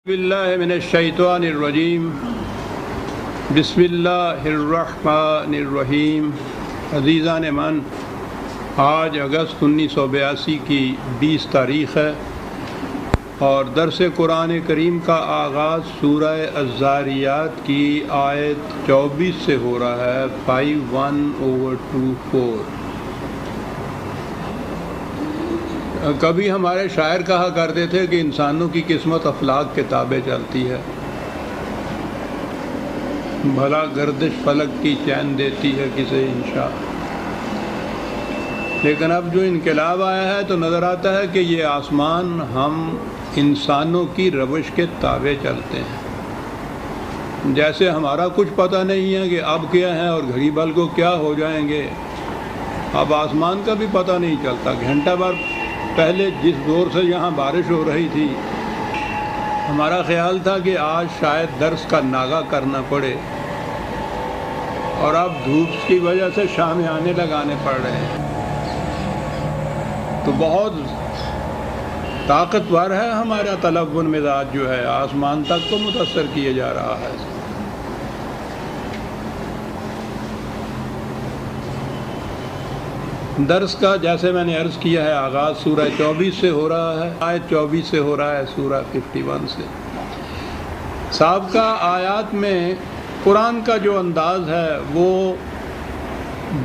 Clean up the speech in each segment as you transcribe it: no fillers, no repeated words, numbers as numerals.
باللہ من الشیطان الرجیم بسم اللہ الرحمن الرحیم۔ عزیزان من، آج اگست 1982 کی 20 تاریخ ہے اور درس قرآن کریم کا آغاز سورہ الذاریات کی آیت 24 سے ہو رہا ہے، 51/24۔ کبھی ہمارے شاعر کہا کرتے تھے کہ انسانوں کی قسمت افلاک کے تابع چلتی ہے، بھلا گردش فلک کی چین دیتی ہے کسے انشاء۔ لیکن اب جو انقلاب آیا ہے تو نظر آتا ہے کہ یہ آسمان ہم انسانوں کی روش کے تابع چلتے ہیں، جیسے ہمارا کچھ پتہ نہیں ہے کہ اب کیا ہے اور گھڑی بھر کو کیا ہو جائیں گے۔ اب آسمان کا بھی پتہ نہیں چلتا۔ گھنٹہ بھر پہلے جس زور سے یہاں بارش ہو رہی تھی، ہمارا خیال تھا کہ آج شاید درس کا ناغہ کرنا پڑے، اور اب دھوپ کی وجہ سے شامیانے لگانے پڑ رہے ہیں۔ تو بہت طاقتور ہے ہمارا تلون مزاج، جو ہے آسمان تک کو متاثر کیے جا رہا ہے۔ درس کا جیسے میں نے عرض کیا ہے آغاز سورہ 24 سے ہو رہا ہے، آیت 24 سے ہو رہا ہے، سورہ 51 سے۔ سابقہ آیات میں قرآن کا جو انداز ہے وہ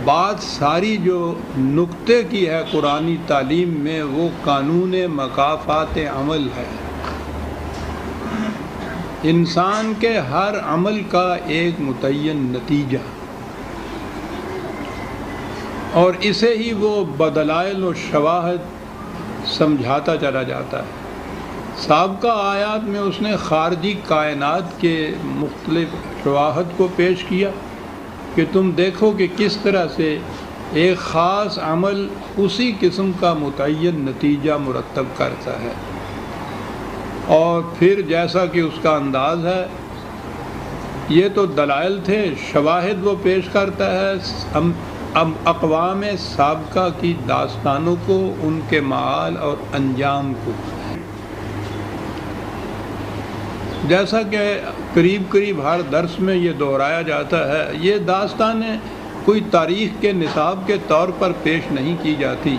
بات ساری جو نقطے کی ہے قرآنی تعلیم میں، وہ قانون مکافات عمل ہے۔ انسان کے ہر عمل کا ایک متعین نتیجہ، اور اسے ہی وہ بدلائل و شواہد سمجھاتا چلا جاتا ہے۔ سابقہ آیات میں اس نے خارجی کائنات کے مختلف شواہد کو پیش کیا کہ تم دیکھو کہ کس طرح سے ایک خاص عمل اسی قسم کا متعین نتیجہ مرتب کرتا ہے، اور پھر جیسا کہ اس کا انداز ہے، یہ تو دلائل تھے، شواہد وہ پیش کرتا ہے اب اقوام سابقہ کی داستانوں کو، ان کے معال اور انجام کو۔ جیسا کہ قریب ہر درس میں یہ دہرایا جاتا ہے، یہ داستانیں کوئی تاریخ کے نصاب کے طور پر پیش نہیں کی جاتی۔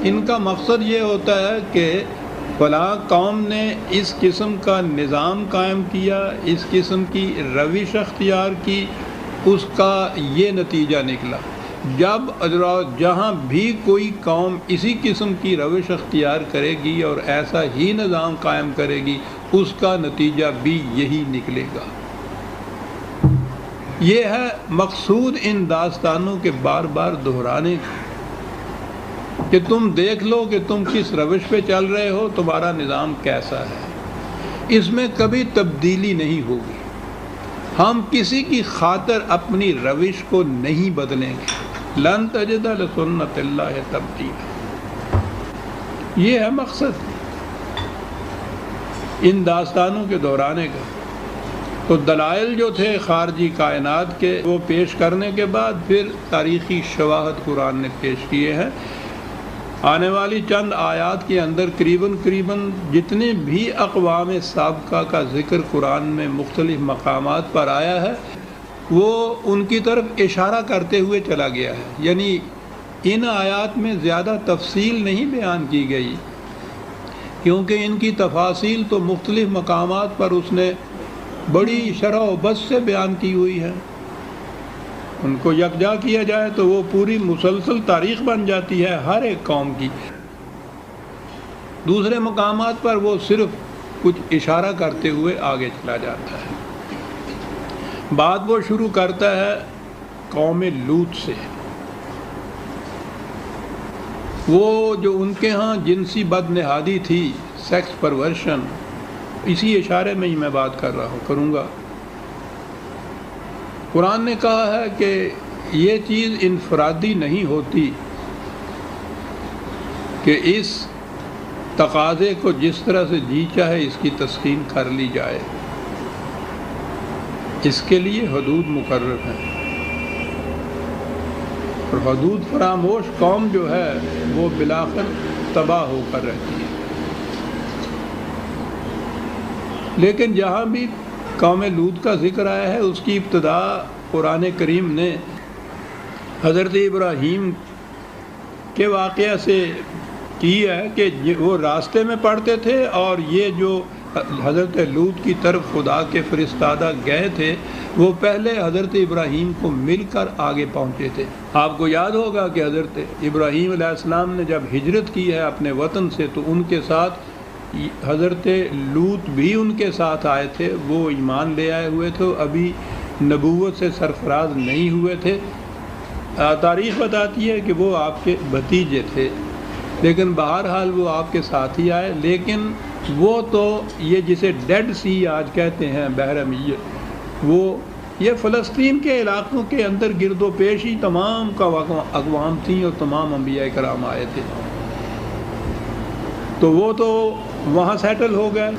ان کا مقصد یہ ہوتا ہے کہ فلاں قوم نے اس قسم کا نظام قائم کیا، اس قسم کی روش اختیار کی، اس کا یہ نتیجہ نکلا۔ جہاں بھی کوئی قوم اسی قسم کی روش اختیار کرے گی اور ایسا ہی نظام قائم کرے گی، اس کا نتیجہ بھی یہی نکلے گا۔ یہ ہے مقصود ان داستانوں کے بار بار دہرانے کا، کہ تم دیکھ لو کہ تم کس روش پہ چل رہے ہو، تمہارا نظام کیسا ہے، اس میں کبھی تبدیلی نہیں ہوگی۔ ہم کسی کی خاطر اپنی روش کو نہیں بدلیں گے۔ لن تجد لسنت اللہ تبدیلا، یہ ہے مقصد ان داستانوں کے دہرانے کا۔ تو دلائل جو تھے خارجی کائنات کے، وہ پیش کرنے کے بعد پھر تاریخی شواہد قرآن نے پیش کیے ہیں۔ آنے والی چند آیات کے اندر قریباً جتنے بھی اقوام سابقہ کا ذکر قرآن میں مختلف مقامات پر آیا ہے، وہ ان کی طرف اشارہ کرتے ہوئے چلا گیا ہے۔ یعنی ان آیات میں زیادہ تفصیل نہیں بیان کی گئی، کیونکہ ان کی تفاصیل تو مختلف مقامات پر اس نے بڑی شرح و بسط سے بیان کی ہوئی ہے۔ ان کو یکجا کیا جائے تو وہ پوری مسلسل تاریخ بن جاتی ہے ہر ایک قوم کی۔ دوسرے مقامات پر وہ صرف کچھ اشارہ کرتے ہوئے آگے چلا جاتا ہے۔ بات وہ شروع کرتا ہے قوم لوط سے۔ وہ جو ان کے ہاں جنسی بدنہادی تھی، سیکس پرورشن، اسی اشارے میں ہی میں بات کروں گا۔ قرآن نے کہا ہے کہ یہ چیز انفرادی نہیں ہوتی کہ اس تقاضے کو جس طرح سے جی چاہے اس کی تسکین کر لی جائے، اس کے لیے حدود مقرر ہیں، اور حدود فراموش قوم جو ہے وہ بالآخر تباہ ہو کر رہتی ہے۔ لیکن جہاں بھی قوم لوط کا ذکر آیا ہے اس کی ابتدا قرآن کریم نے حضرت ابراہیم کے واقعہ سے کی ہے کہ وہ راستے میں پڑھتے تھے، اور یہ جو حضرت لوط کی طرف خدا کے فرستادہ گئے تھے وہ پہلے حضرت ابراہیم کو مل کر آگے پہنچے تھے۔ آپ کو یاد ہوگا کہ حضرت ابراہیم علیہ السلام نے جب ہجرت کی ہے اپنے وطن سے تو ان کے ساتھ حضرت لوط بھی ان کے ساتھ آئے تھے، وہ ایمان لے آئے ہوئے تھے، ابھی نبوت سے سرفراز نہیں ہوئے تھے۔ تاریخ بتاتی ہے کہ وہ آپ کے بھتیجے تھے، لیکن بہرحال وہ آپ کے ساتھ ہی آئے۔ لیکن وہ تو یہ جسے ڈیڈ سی آج کہتے ہیں، بحر میت، وہ یہ فلسطین کے علاقوں کے اندر گرد و پیش ہی تمام کا اقوام تھیں اور تمام انبیاء کرام آئے تھے، تو وہ تو وہاں سیٹل ہو گئے۔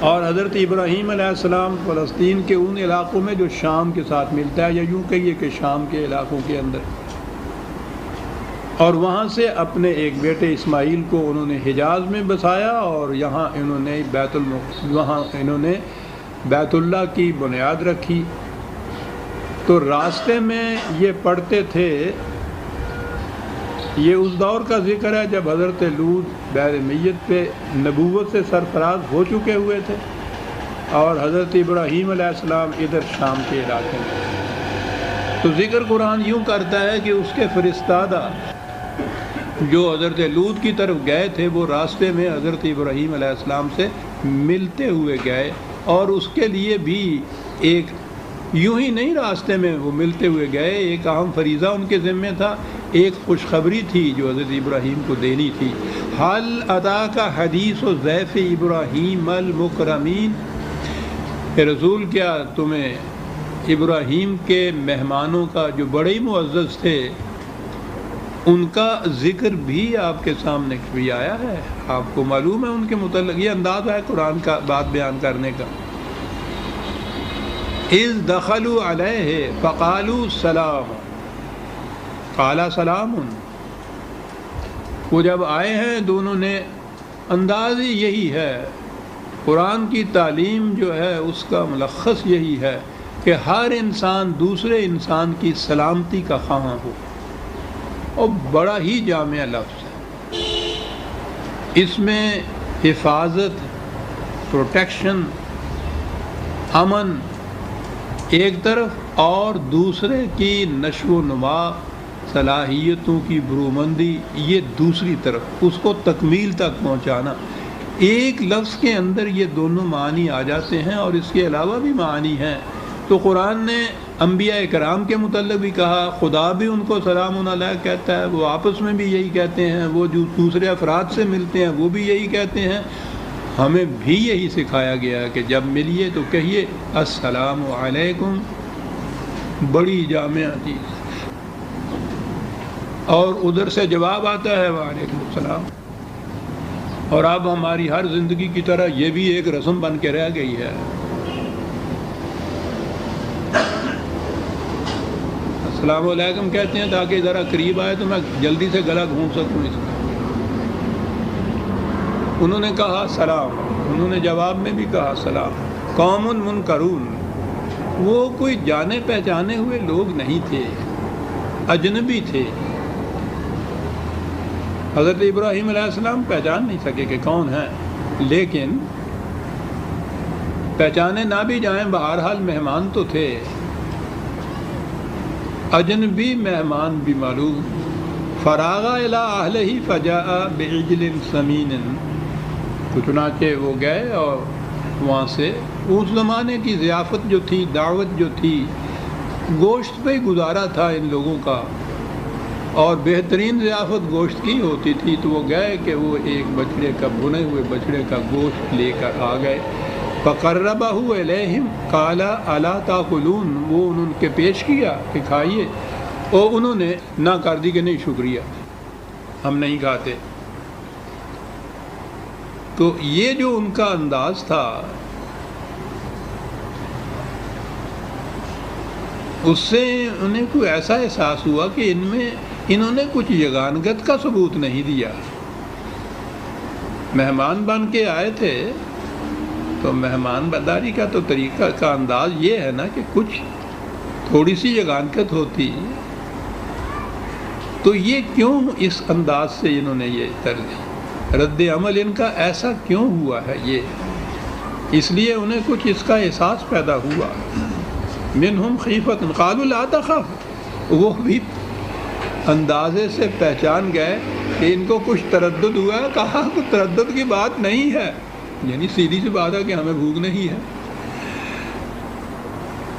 اور حضرت ابراہیم علیہ السلام فلسطین کے ان علاقوں میں جو شام کے ساتھ ملتا ہے، یا یوں کہیے کہ شام کے علاقوں کے اندر، اور وہاں سے اپنے ایک بیٹے اسماعیل کو انہوں نے حجاز میں بسایا، اور یہاں انہوں نے بیت اللہ کی بنیاد رکھی۔ تو راستے میں یہ پڑھتے تھے، یہ اس دور کا ذکر ہے جب حضرت لوط بحر میت پہ نبوت سے سرفراز ہو چکے ہوئے تھے، اور حضرت ابراہیم علیہ السلام ادھر شام کے علاقے میں۔ تو ذکر قرآن یوں کرتا ہے کہ اس کے فرستادہ جو حضرت لوط کی طرف گئے تھے وہ راستے میں حضرت ابراہیم علیہ السلام سے ملتے ہوئے گئے، اور اس کے لیے بھی ایک یوں ہی نہیں راستے میں وہ ملتے ہوئے گئے، ایک اہم فریضہ ان کے ذمہ تھا، ایک خوشخبری تھی جو حضرت ابراہیم کو دینی تھی۔ حل اتاک حدیث ضیف ابراہیم المکرمین، اے رسول کیا تمہیں ابراہیم کے مہمانوں کا جو بڑے ہی معزز تھے ان کا ذکر بھی آپ کے سامنے بھی آیا ہے؟ آپ کو معلوم ہے ان کے متعلق؟ یہ انداز ہے قرآن کا بات بیان کرنے کا۔ اذ دخلوا علیہ فقالوا سلام، قال سلام، وہ جب آئے ہیں دونوں نے، انداز ہی یہی ہے۔ قرآن کی تعلیم جو ہے اس کا ملخص یہی ہے کہ ہر انسان دوسرے انسان کی سلامتی کا خواہاں ہو، اور بڑا ہی جامع لفظ ہے۔ اس میں حفاظت، پروٹیکشن، امن ایک طرف، اور دوسرے کی نشو و نما، صلاحیتوں کی برومندی یہ دوسری طرف، اس کو تکمیل تک پہنچانا۔ ایک لفظ کے اندر یہ دونوں معنی آ جاتے ہیں، اور اس کے علاوہ بھی معنی ہیں۔ تو قرآن نے انبیاء کرام کے متعلق بھی کہا، خدا بھی ان کو سلام علیہ کہتا ہے، وہ آپس میں بھی یہی کہتے ہیں، وہ جو دوسرے افراد سے ملتے ہیں وہ بھی یہی کہتے ہیں۔ ہمیں بھی یہی سکھایا گیا ہے کہ جب ملیے تو کہیے السلام علیکم، بڑی جامع چیز۔ اور ادھر سے جواب آتا ہے وعلیکم السلام۔ اور اب ہماری ہر زندگی کی طرح یہ بھی ایک رسم بن کے رہ گئی ہے۔ السلام علیکم کہتے ہیں تاکہ ذرا قریب آئے تو میں جلدی سے گلا گھونٹ سکوں اس کا۔ انہوں نے کہا سلام، انہوں نے جواب میں بھی کہا سلام۔ قوم منکرون، وہ کوئی جانے پہچانے ہوئے لوگ نہیں تھے، اجنبی تھے۔ حضرت ابراہیم علیہ السلام پہچان نہیں سکے کہ کون ہیں، لیکن پہچانے نہ بھی جائیں بہرحال مہمان تو تھے، اجنبی مہمان بھی معلوم۔ فراغ الی اہلہ فجاء بعجل سمین، تو چنانچہ وہ گئے اور وہاں سے اس زمانے کی ضیافت جو تھی، دعوت جو تھی، گوشت پہ ہی گزارا تھا ان لوگوں کا، اور بہترین ضیافت گوشت کی ہوتی تھی۔ تو وہ گئے کہ وہ ایک بچڑے کا، بھنے ہوئے بچڑے کا گوشت لے کر آ گئے۔ فقربہ الیہم قال الا تاکلون، وہ انہوں کے پیش کیا کہ کھائیے، اور انہوں نے نہ کر دی کہ نہیں شکریہ، ہم نہیں کھاتے۔ تو یہ جو ان کا انداز تھا، اس سے انہیں کوئی ایسا احساس ہوا کہ انہوں نے کچھ یگانگت کا ثبوت نہیں دیا۔ مہمان بن کے آئے تھے، تو مہمان برداری کا تو طریقہ کا انداز یہ ہے نا کہ کچھ تھوڑی سی یگانکت ہوتی، تو یہ کیوں اس انداز سے انہوں نے یہ طرز رد عمل ان کا ایسا کیوں ہوا ہے؟ یہ اس لیے انہیں کچھ اس کا احساس پیدا ہوا، منہم خیفۃ قالوا لا تخف، وہ بھی اندازے سے پہچان گئے کہ ان کو کچھ تردد ہوا ہے، کہا کہ تردد کی بات نہیں ہے، یعنی سیدھی سی بات ہے کہ ہمیں بھوک نہیں ہے،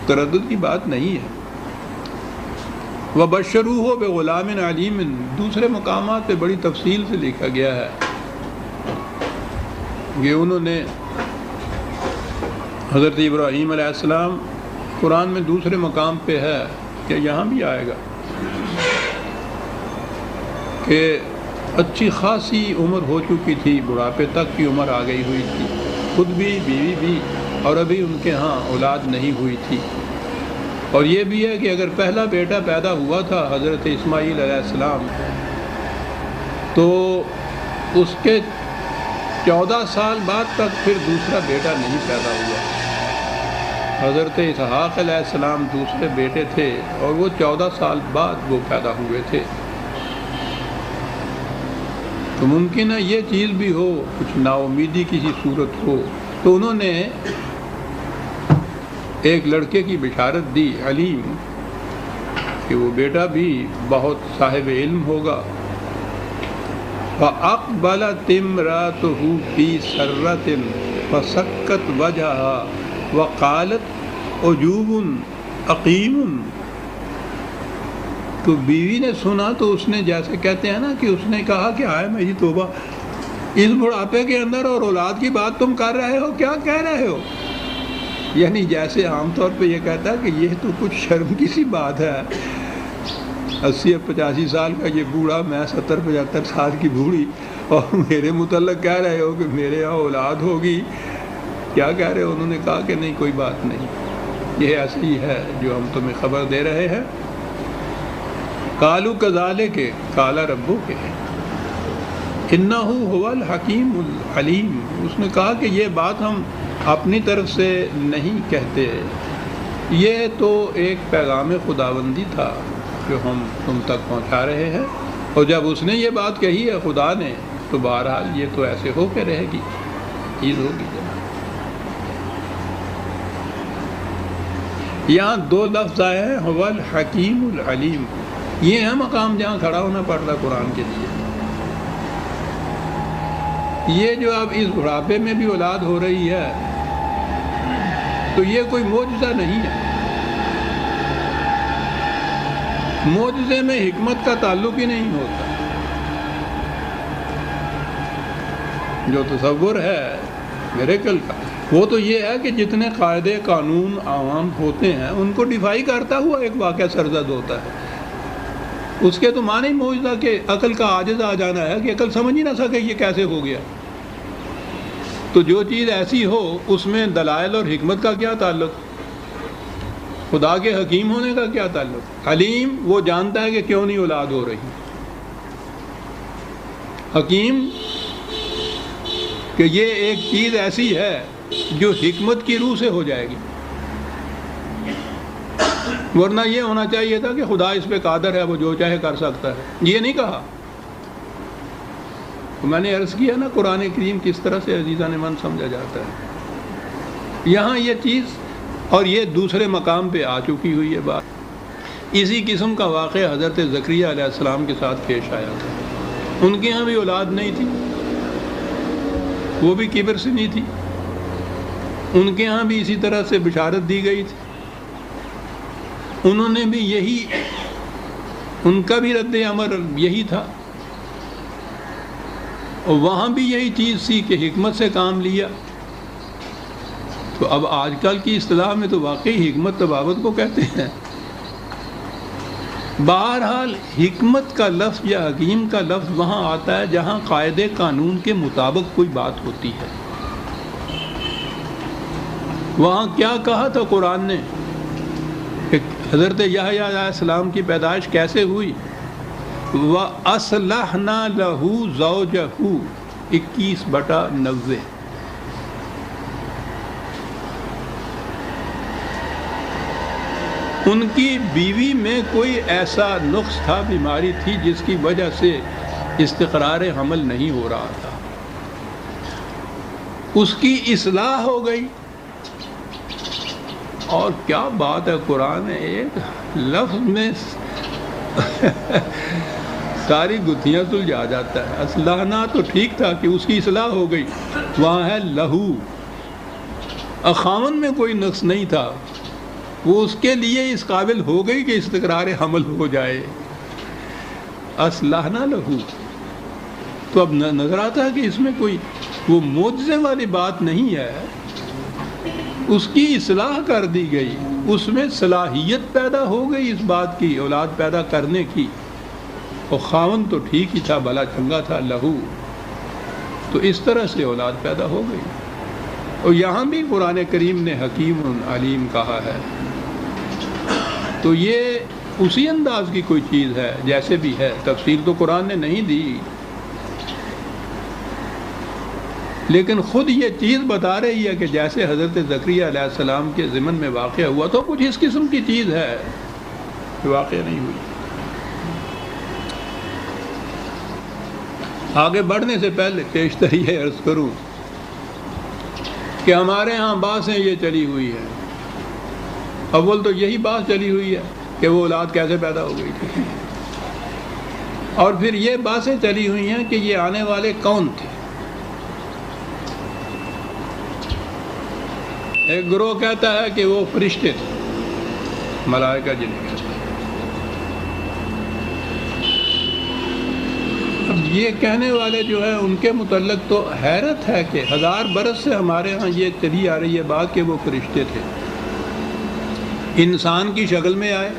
تردد کی بات نہیں ہے۔ وَبَشَّرُوهُ بِغُلَامٍ عَلِيمٍ، دوسرے مقامات پہ بڑی تفصیل سے لکھا گیا ہے کہ انہوں نے حضرت ابراہیم علیہ السلام، قرآن میں دوسرے مقام پہ ہے کہ یہاں بھی آئے گا کہ اچھی خاصی عمر ہو چکی تھی، بڑھاپے تک کی عمر آ گئی ہوئی تھی، خود بھی بیوی بھی، اور ابھی ان کے ہاں اولاد نہیں ہوئی تھی۔ اور یہ بھی ہے کہ اگر پہلا بیٹا پیدا ہوا تھا حضرت اسماعیل علیہ السلام، تو اس کے 14 سال بعد تک پھر دوسرا بیٹا نہیں پیدا ہوا۔ حضرت اسحاق علیہ السلام دوسرے بیٹے تھے اور وہ 14 سال بعد وہ پیدا ہوئے تھے۔ تو ممکن ہے یہ چیز بھی ہو، کچھ نا امیدی کسی صورت ہو، تو انہوں نے ایک لڑکے کی بشارت دی علیم، کہ وہ بیٹا بھی بہت صاحب علم ہوگا۔ فَأَقْبَلَتِ امْرَأَتُهُ فِي سَرَّةٍ فَسَكَّتْ وَجْهَهَا وَقَالَتْ عُجُوبٌ عَقِيمٌ، تو بیوی نے سنا تو اس نے، جیسے کہتے ہیں نا کہ اس نے کہا کہ آئے میری توبہ، اس بڑھاپے کے اندر اور اولاد کی بات تم کر رہے ہو، کیا کہہ رہے ہو؟ یعنی جیسے عام طور پہ یہ کہتا ہے کہ یہ تو کچھ شرم کی سی بات ہے، 80 85 سال کا یہ بوڑھا، میں 70 75 سال کی بوڑھی، اور میرے متعلق کہہ رہے ہو کہ میرے یہاں اولاد ہوگی، کیا کہہ رہے ہو؟ انہوں نے کہا کہ نہیں کوئی بات نہیں، یہ ایسے ہی ہے جو ہم تمہیں خبر دے رہے ہیں۔ قالوا کذالک قال ربک انہ هو الحکیم العلیم، اس نے کہا کہ یہ بات ہم اپنی طرف سے نہیں کہتے، یہ تو ایک پیغام خداوندی تھا جو ہم تم تک پہنچا رہے ہیں، اور جب اس نے یہ بات کہی ہے خدا نے، تو بہرحال یہ تو ایسے ہو کے رہے گی، چیز ہوگی۔ یہاں دو لفظ آئے ہیں، هو الحکیم العلیم، یہ ہے مقام جہاں کھڑا ہونا پڑتا قرآن کے لیے۔ یہ جو اب اس بڑھاپے میں بھی اولاد ہو رہی ہے، تو یہ کوئی معجزہ نہیں ہے، معجزے میں حکمت کا تعلق ہی نہیں ہوتا۔ جو تصور ہے میریکل کا، وہ تو یہ ہے کہ جتنے قاعدے قانون عوام ہوتے ہیں ان کو ڈیفائی کرتا ہوا ایک واقعہ سرزد ہوتا ہے، اس کے تو معنی معجزہ کہ عقل کا عاجز آ جانا ہے کہ عقل سمجھ ہی نہ سکے یہ کیسے ہو گیا۔ تو جو چیز ایسی ہو اس میں دلائل اور حکمت کا کیا تعلق، خدا کے حکیم ہونے کا کیا تعلق؟ علیم وہ جانتا ہے کہ کیوں نہیں اولاد ہو رہی، حکیم کہ یہ ایک چیز ایسی ہے جو حکمت کی روح سے ہو جائے گی، ورنہ یہ ہونا چاہیے تھا کہ خدا اس پہ قادر ہے، وہ جو چاہے کر سکتا ہے، یہ نہیں کہا۔ تو میں نے عرض کیا نا قرآن کریم کس طرح سے عزیزان من سمجھا جاتا ہے، یہاں یہ چیز، اور یہ دوسرے مقام پہ آ چکی ہوئی ہے بات۔ اسی قسم کا واقعہ حضرت زکریہ علیہ السلام کے ساتھ پیش آیا تھا، ان کے ہاں بھی اولاد نہیں تھی، وہ بھی کبر سے نہیں تھی، ان کے ہاں بھی اسی طرح سے بشارت دی گئی تھی، انہوں نے بھی یہی، ان کا بھی رد عمل یہی تھا، اور وہاں بھی یہی چیز تھی کہ حکمت سے کام لیا۔ تو اب آج کل کی اصطلاح میں تو واقعی حکمت طباوت کو کہتے ہیں۔ بہرحال حکمت کا لفظ یا حکیم کا لفظ وہاں آتا ہے جہاں قاعدے قانون کے مطابق کوئی بات ہوتی ہے۔ وہاں کیا کہا تھا قرآن نے کہ حضرت یحییٰ علیہ السلام کی پیدائش کیسے ہوئی؟ وَأَصْلَحْنَا لَهُ زَوْجَهُ 21/90، ان کی بیوی میں کوئی ایسا نقص تھا، بیماری تھی جس کی وجہ سے استقرار حمل نہیں ہو رہا تھا، اس کی اصلاح ہو گئی۔ اور کیا بات ہے، قرآن ایک لفظ میں ساری گتھیاں سلجھا جاتا ہے۔ اصلاحنا تو ٹھیک تھا کہ اس کی اصلاح ہو گئی، وہاں ہے لہو، خاوند میں کوئی نقص نہیں تھا، وہ اس کے لیے اس قابل ہو گئی کہ استقرار حمل ہو جائے۔ اصلاحنا لہو، تو اب نظر آتا ہے کہ اس میں کوئی وہ معجزے والی بات نہیں ہے، اس کی اصلاح کر دی گئی، اس میں صلاحیت پیدا ہو گئی اس بات کی، اولاد پیدا کرنے کی، اور خاوند تو ٹھیک ہی تھا، بھلا چنگا تھا، لہو، تو اس طرح سے اولاد پیدا ہو گئی۔ اور یہاں بھی قرآن کریم نے حکیم علیم کہا ہے، تو یہ اسی انداز کی کوئی چیز ہے جیسے بھی ہے، تفصیل تو قرآن نے نہیں دی، لیکن خود یہ چیز بتا رہی ہے کہ جیسے حضرت زکریا علیہ السلام کے ضمن میں واقع ہوا تو کچھ اس قسم کی چیز ہے کہ واقع نہیں ہوئی۔ آگے بڑھنے سے پہلے پیشتری یہ عرض کروں کہ ہمارے ہاں باتیں یہ چلی ہوئی ہے، اول تو یہی بات چلی ہوئی ہے کہ وہ اولاد کیسے پیدا ہو گئی تھی، اور پھر یہ باتیں چلی ہوئی ہیں کہ یہ آنے والے کون تھے۔ ایک گروہ کہتا ہے کہ وہ فرشتے تھے، ملائکہ جنہیں کہتے ہیں۔ اب یہ کہنے والے جو ہے ان کے متعلق تو حیرت ہے کہ 1000 برس سے ہمارے ہاں یہ چلی آ رہی ہے بات کہ وہ فرشتے تھے، انسان کی شکل میں آئے۔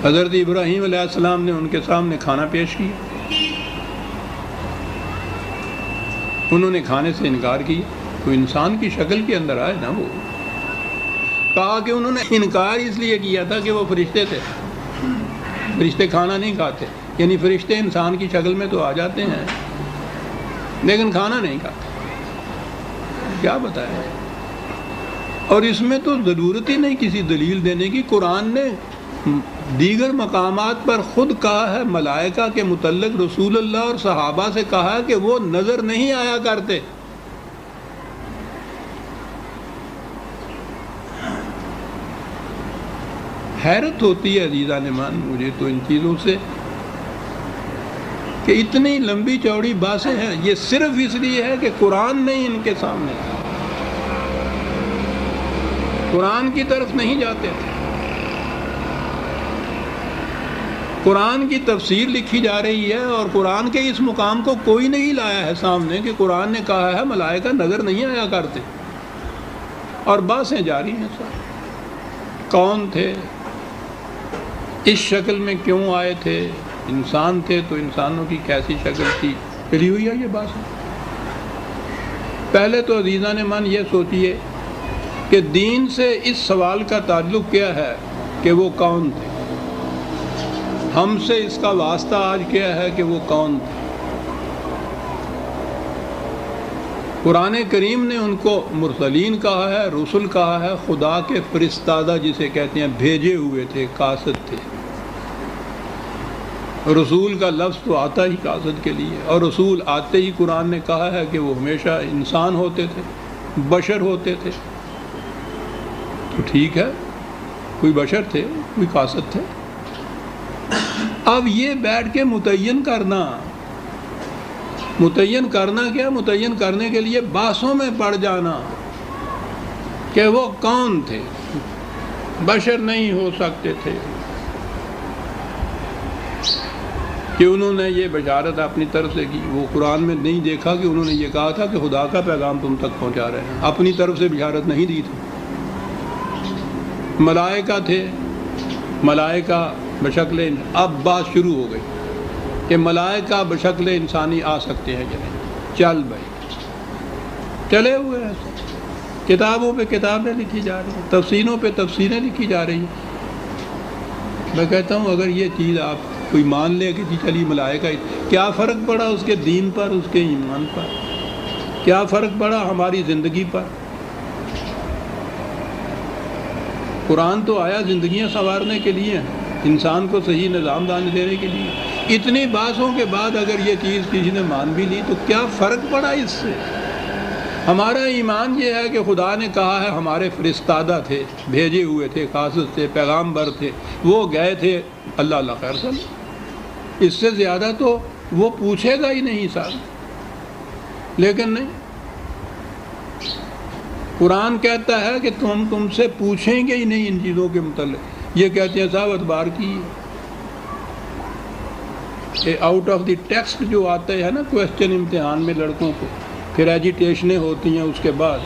حضرت ابراہیم علیہ السلام نے ان کے سامنے کھانا پیش کیا، انہوں نے کھانے سے انکار کیا، تو انسان کی شکل کے اندر آئے نا، وہ کہا کہ انہوں نے انکار اس لیے کیا تھا کہ وہ فرشتے تھے، فرشتے کھانا نہیں کھاتے، یعنی فرشتے انسان کی شکل میں تو آ جاتے ہیں لیکن کھانا نہیں کھاتے، کیا بتایا۔ اور اس میں تو ضرورت ہی نہیں کسی دلیل دینے کی، قرآن نے دیگر مقامات پر خود کہا ہے، ملائکہ کے متعلق رسول اللہ اور صحابہ سے کہا کہ وہ نظر نہیں آیا کرتے۔ حیرت ہوتی ہے عزیزان مان مجھے تو ان چیزوں سے کہ اتنی لمبی چوڑی باتیں ہیں، یہ صرف اس لیے ہے کہ قرآن نہیں ان کے سامنے، قرآن کی طرف نہیں جاتے تھے۔ قرآن کی تفسیر لکھی جا رہی ہے اور قرآن کے اس مقام کو کوئی نہیں لایا ہے سامنے کہ قرآن نے کہا ہے ملائکہ نظر نہیں آیا کرتے، اور باتیں جاری ہیں سر۔ کون تھے، اس شکل میں کیوں آئے تھے، انسان تھے تو انسانوں کی کیسی شکل تھی، چلی ہوئی ہے یہ بات۔ پہلے تو عزیزان من یہ سوچئے کہ دین سے اس سوال کا تعلق کیا ہے کہ وہ کون تھے، ہم سے اس کا واسطہ آج کیا ہے کہ وہ کون تھے۔ قرآن کریم نے ان کو مرسلین کہا ہے، رسل کہا ہے، خدا کے فرستادہ جسے کہتے ہیں، بھیجے ہوئے تھے، قاصد تھے۔ رسول کا لفظ تو آتا ہی قاصد کے لیے، اور رسول آتے ہی قرآن نے کہا ہے کہ وہ ہمیشہ انسان ہوتے تھے، بشر ہوتے تھے، تو ٹھیک ہے، کوئی بشر تھے، کوئی قاصد تھے۔ اب یہ بیٹھ کے متعین کرنا کیا، متعین کرنے کے لیے بحثوں میں پڑ جانا کہ وہ کون تھے، بشر نہیں ہو سکتے تھے، کہ انہوں نے یہ بشارت اپنی طرف سے کی۔ وہ قرآن میں نہیں دیکھا کہ انہوں نے یہ کہا تھا کہ خدا کا پیغام تم تک پہنچا رہے ہیں، اپنی طرف سے بشارت نہیں دی تھی۔ ملائکہ تھے، ملائکہ بشکل، اب بات شروع ہو گئی کہ ملائکہ بشکل انسانی آ سکتے ہیں کہ نہیں، چل بھائی، چلے ہوئے ہیں، کتابوں پہ کتابیں لکھی جا رہی ہیں، تفسیروں پہ تفسیریں لکھی جا رہی ہیں۔ میں کہتا ہوں اگر یہ چیز آپ کوئی مان لے کہ چلی ملائکہ، کیا فرق پڑا اس کے دین پر، اس کے ایمان پر، کیا فرق پڑا ہماری زندگی پر؟ قرآن تو آیا زندگیاں سنوارنے کے لیے، انسان کو صحیح نظام دینے کے لیے۔ اتنی بحثوں کے بعد اگر یہ چیز کسی نے مان بھی لی تو کیا فرق پڑا اس سے؟ ہمارا ایمان یہ ہے کہ خدا نے کہا ہے، ہمارے فرستادہ تھے، بھیجے ہوئے تھے، قاصد تھے، پیغامبر تھے، وہ گئے تھے، اللہ اللہ خیر صلی، اس سے زیادہ تو وہ پوچھے گا ہی نہیں صاحب۔ لیکن نہیں، قرآن کہتا ہے کہ تم سے پوچھیں گے ہی نہیں ان چیزوں کے متعلق۔ یہ کہتے ہیں صاحب اتبار کی آؤٹ آف دی ٹیکسٹ جو آتے ہیں نا کویسچن امتحان میں لڑکوں کو، پھر ایجیٹیشنیں ہوتی ہیں اس کے بعد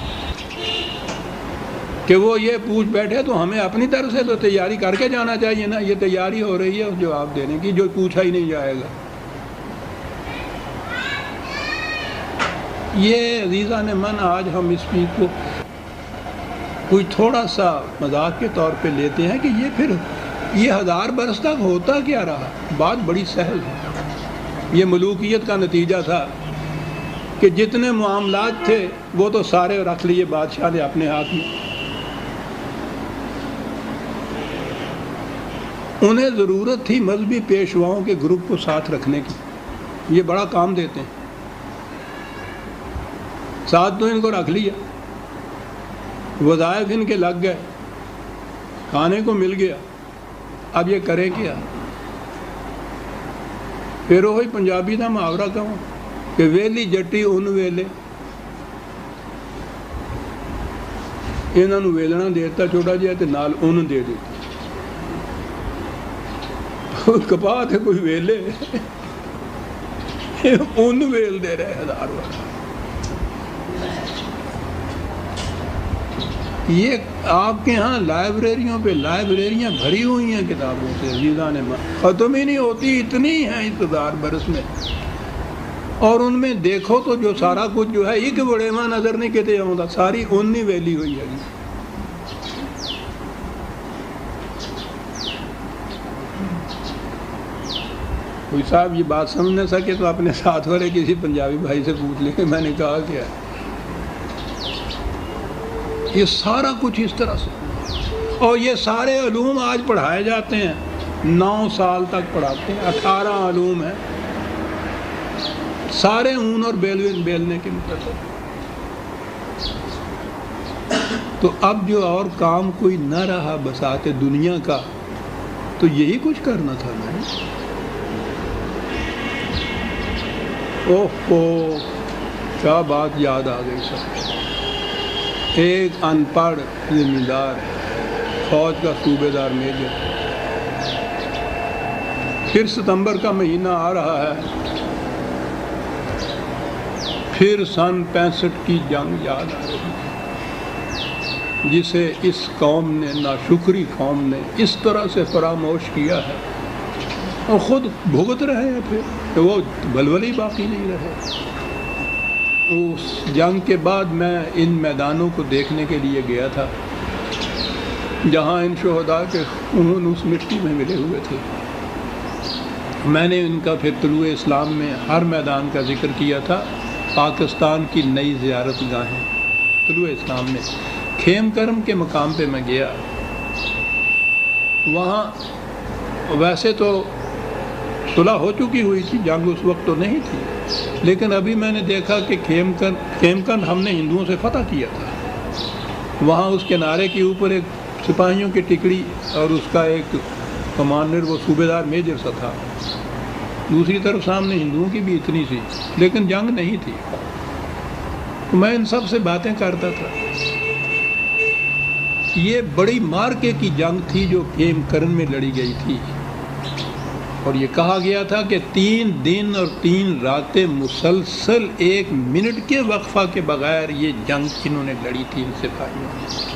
کہ وہ یہ پوچھ بیٹھے، تو ہمیں اپنی طرف سے تو تیاری کر کے جانا چاہیے نا۔ یہ تیاری ہو رہی ہے جواب دینے کی جو پوچھا ہی نہیں جائے گا۔ یہ عزیزان من آج ہم اس چیز کو کوئی تھوڑا سا مذاق کے طور پہ لیتے ہیں کہ یہ پھر یہ 1000 برس تک ہوتا کیا رہا۔ بات بڑی سہل ہے، یہ ملوکیت کا نتیجہ تھا کہ جتنے معاملات تھے وہ تو سارے رکھ لیے بادشاہ نے اپنے ہاتھ میں۔ انہیں ضرورت تھی مذہبی پیشواؤں کے گروپ کو ساتھ رکھنے کی، یہ بڑا کام دیتے ہیں، ساتھ تو ان کو رکھ لیا، وظائف ان کے لگ گئے، کھانے کو مل گیا، اب یہ کریں کیا؟ پھر وہی پنجابی کا محاورہ کہوں کہ ویلی جٹی ان ویلے، انہوں نے ویلنا دیتا چھوٹا جہا تے نال ان دے دیتا، کپاہ تھے کوئی ویلے ان ویل دے رہے 1000 بار۔ یہ آپ کے ہاں لائبریریوں پہ لائبریریاں بھری ہوئی ہیں کتابوں سے عزیزان من، ختم ہی نہیں ہوتی، اتنی ہیں اس 1000 برس میں۔ اور ان میں دیکھو تو جو سارا کچھ جو ہے ایک بڑے ماں نظر نہیں کہتے آتا، ساری ان نہیں ویلی ہوئی ہے۔ کوئی صاحب یہ بات سمجھ نہ سکے تو اپنے ساتھ والے کسی پنجابی بھائی سے پوچھ لیں کہ میں نے کہا کیا ہے۔ یہ سارا کچھ اس طرح سے، اور یہ سارے علوم آج پڑھائے جاتے ہیں، 9 سال تک پڑھاتے ہیں، 18 علوم ہیں، سارے اون اور بیلنے کے متعلق۔ تو اب جو اور کام کوئی نہ رہا بساط دنیا کا، تو یہی کچھ کرنا تھا نا۔ اوہ کیا بات یاد آ گئی سب۔ ایک ان پڑھ ذمہ دار فوج کا صوبے دار میجر، پھر ستمبر کا مہینہ آ رہا ہے، پھر سن 65 کی جنگ یاد آ رہی ہے، جسے اس قوم نے، ناشکری قوم نے اس طرح سے فراموش کیا ہے، اور خود بھگت رہے ہیں پھر کہ وہ بلبلی باقی نہیں رہے۔ اس جنگ کے بعد میں ان میدانوں کو دیکھنے کے لیے گیا تھا جہاں ان شہداء کے خون اس مٹی میں ملے ہوئے تھے۔ میں نے ان کا پھر طلوع اسلام میں ہر میدان کا ذکر کیا تھا۔ پاکستان کی نئی زیارت گاہیں طلوع اسلام میں خیم کرم کے مقام پہ میں گیا، وہاں ویسے تو صلح ہو چکی ہوئی تھی، جنگ اس وقت تو نہیں تھی، لیکن ابھی میں نے دیکھا کہ خیم کن ہم نے ہندوؤں سے فتح کیا تھا۔ وہاں اس کنارے کے اوپر ایک سپاہیوں کی ٹکڑی اور اس کا ایک کمانڈر، وہ صوبے دار میجر سا تھا، دوسری طرف سامنے ہندوؤں کی بھی اتنی سی، لیکن جنگ نہیں تھی۔ تو میں ان سب سے باتیں کرتا تھا۔ یہ بڑی مارکے کی جنگ تھی جو خیم کرن میں لڑی گئی تھی، اور یہ کہا گیا تھا کہ 3 دن اور 3 راتیں مسلسل 1 منٹ کے وقفہ کے بغیر یہ جنگ انہوں نے لڑی تھی ان سپاہیوں نے۔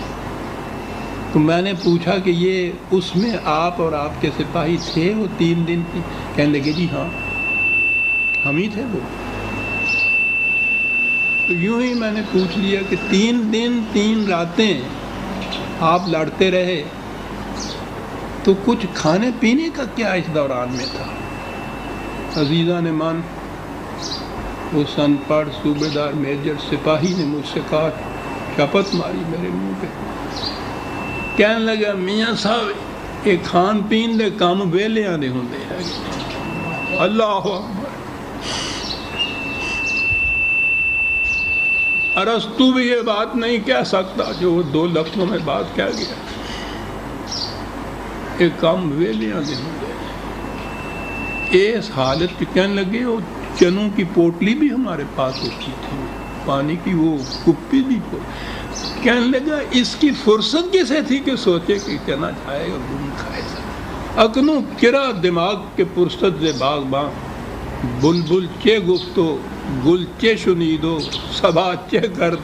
تو میں نے پوچھا کہ یہ اس میں آپ اور آپ کے سپاہی تھے وہ 3 دن کی؟ کہنے لگے جی ہاں ہم ہی تھے وہ۔ تو یوں ہی میں نے پوچھ لیا کہ 3 دن 3 راتیں آپ لڑتے رہے، تو کچھ کھانے پینے کا کیا اس دوران میں تھا؟ عزیزان من، وہ سن پڑھ صوبے دار میجر سپاہی نے مجھ سے کہا، شپت ماری میرے منہ پہ کہنے لگا میاں صاحب یہ کھان پین دے کام ویلیاں دے ہوندے ہیں. اللہ اکبر. ارسطو بھی یہ بات نہیں کہہ سکتا جو وہ 2 لفظوں میں بات کہہ گیا. یہ کام ویلیاں دے ہوندے ہیں. اس حالت پہ کہنے لگے وہ چنوں کی پوٹلی بھی ہمارے پاس ہوتی تھی, پانی کی وہ کپی بھی. کہنے لگا اس کی فرصت کیسے تھی کہ سوچے کہ چنا جائے اور گم کھائے. اکنو کرا دماغ کے فرصت سے باغ باں بلبل چے گفتو گل چے شنیدو صبا چے کرد.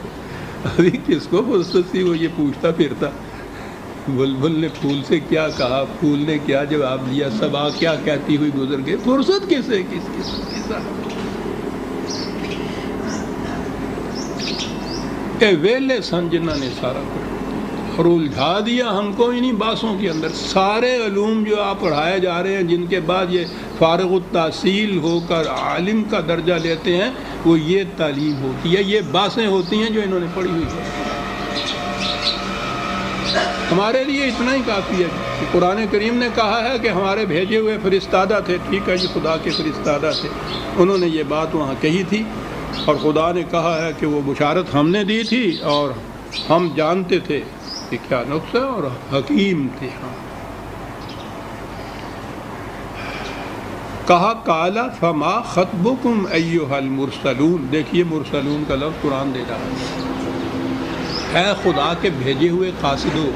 ابھی کس کو فرصت تھی وہ یہ پوچھتا پھرتا. بلبل نے پھول سے کیا کہا, پھول نے کیا جواب دیا, صبا کیا کہتی ہوئی گزر گئے. فرصت کیسے کس کی اے ویلے سن جنہوں نے سارا کچھ اور الجھا دیا ہم کو انہی باسوں کے اندر. سارے علوم جو آپ پڑھائے جا رہے ہیں جن کے بعد یہ فارغ التحصیل ہو کر عالم کا درجہ لیتے ہیں وہ یہ تعلیم ہوتی ہے, یہ باسیں ہوتی ہیں جو انہوں نے پڑھی ہوئی ہیں. ہمارے لیے اتنا ہی کافی ہے کہ قرآن کریم نے کہا ہے کہ ہمارے بھیجے ہوئے فرستادہ تھے. ٹھیک ہے جی, خدا کے فرستادہ تھے, انہوں نے یہ بات وہاں کہی تھی اور خدا نے کہا ہے کہ وہ بشارت ہم نے دی تھی اور ہم جانتے تھے کہ کیا نقص ہے اور حکیم تھے. کہا کالا فما خطبکم ایھا المرسلون. دیکھیے مرسلون کا لفظ قرآن دے رہا ہے. اے خدا کے بھیجے ہوئے قاصدو,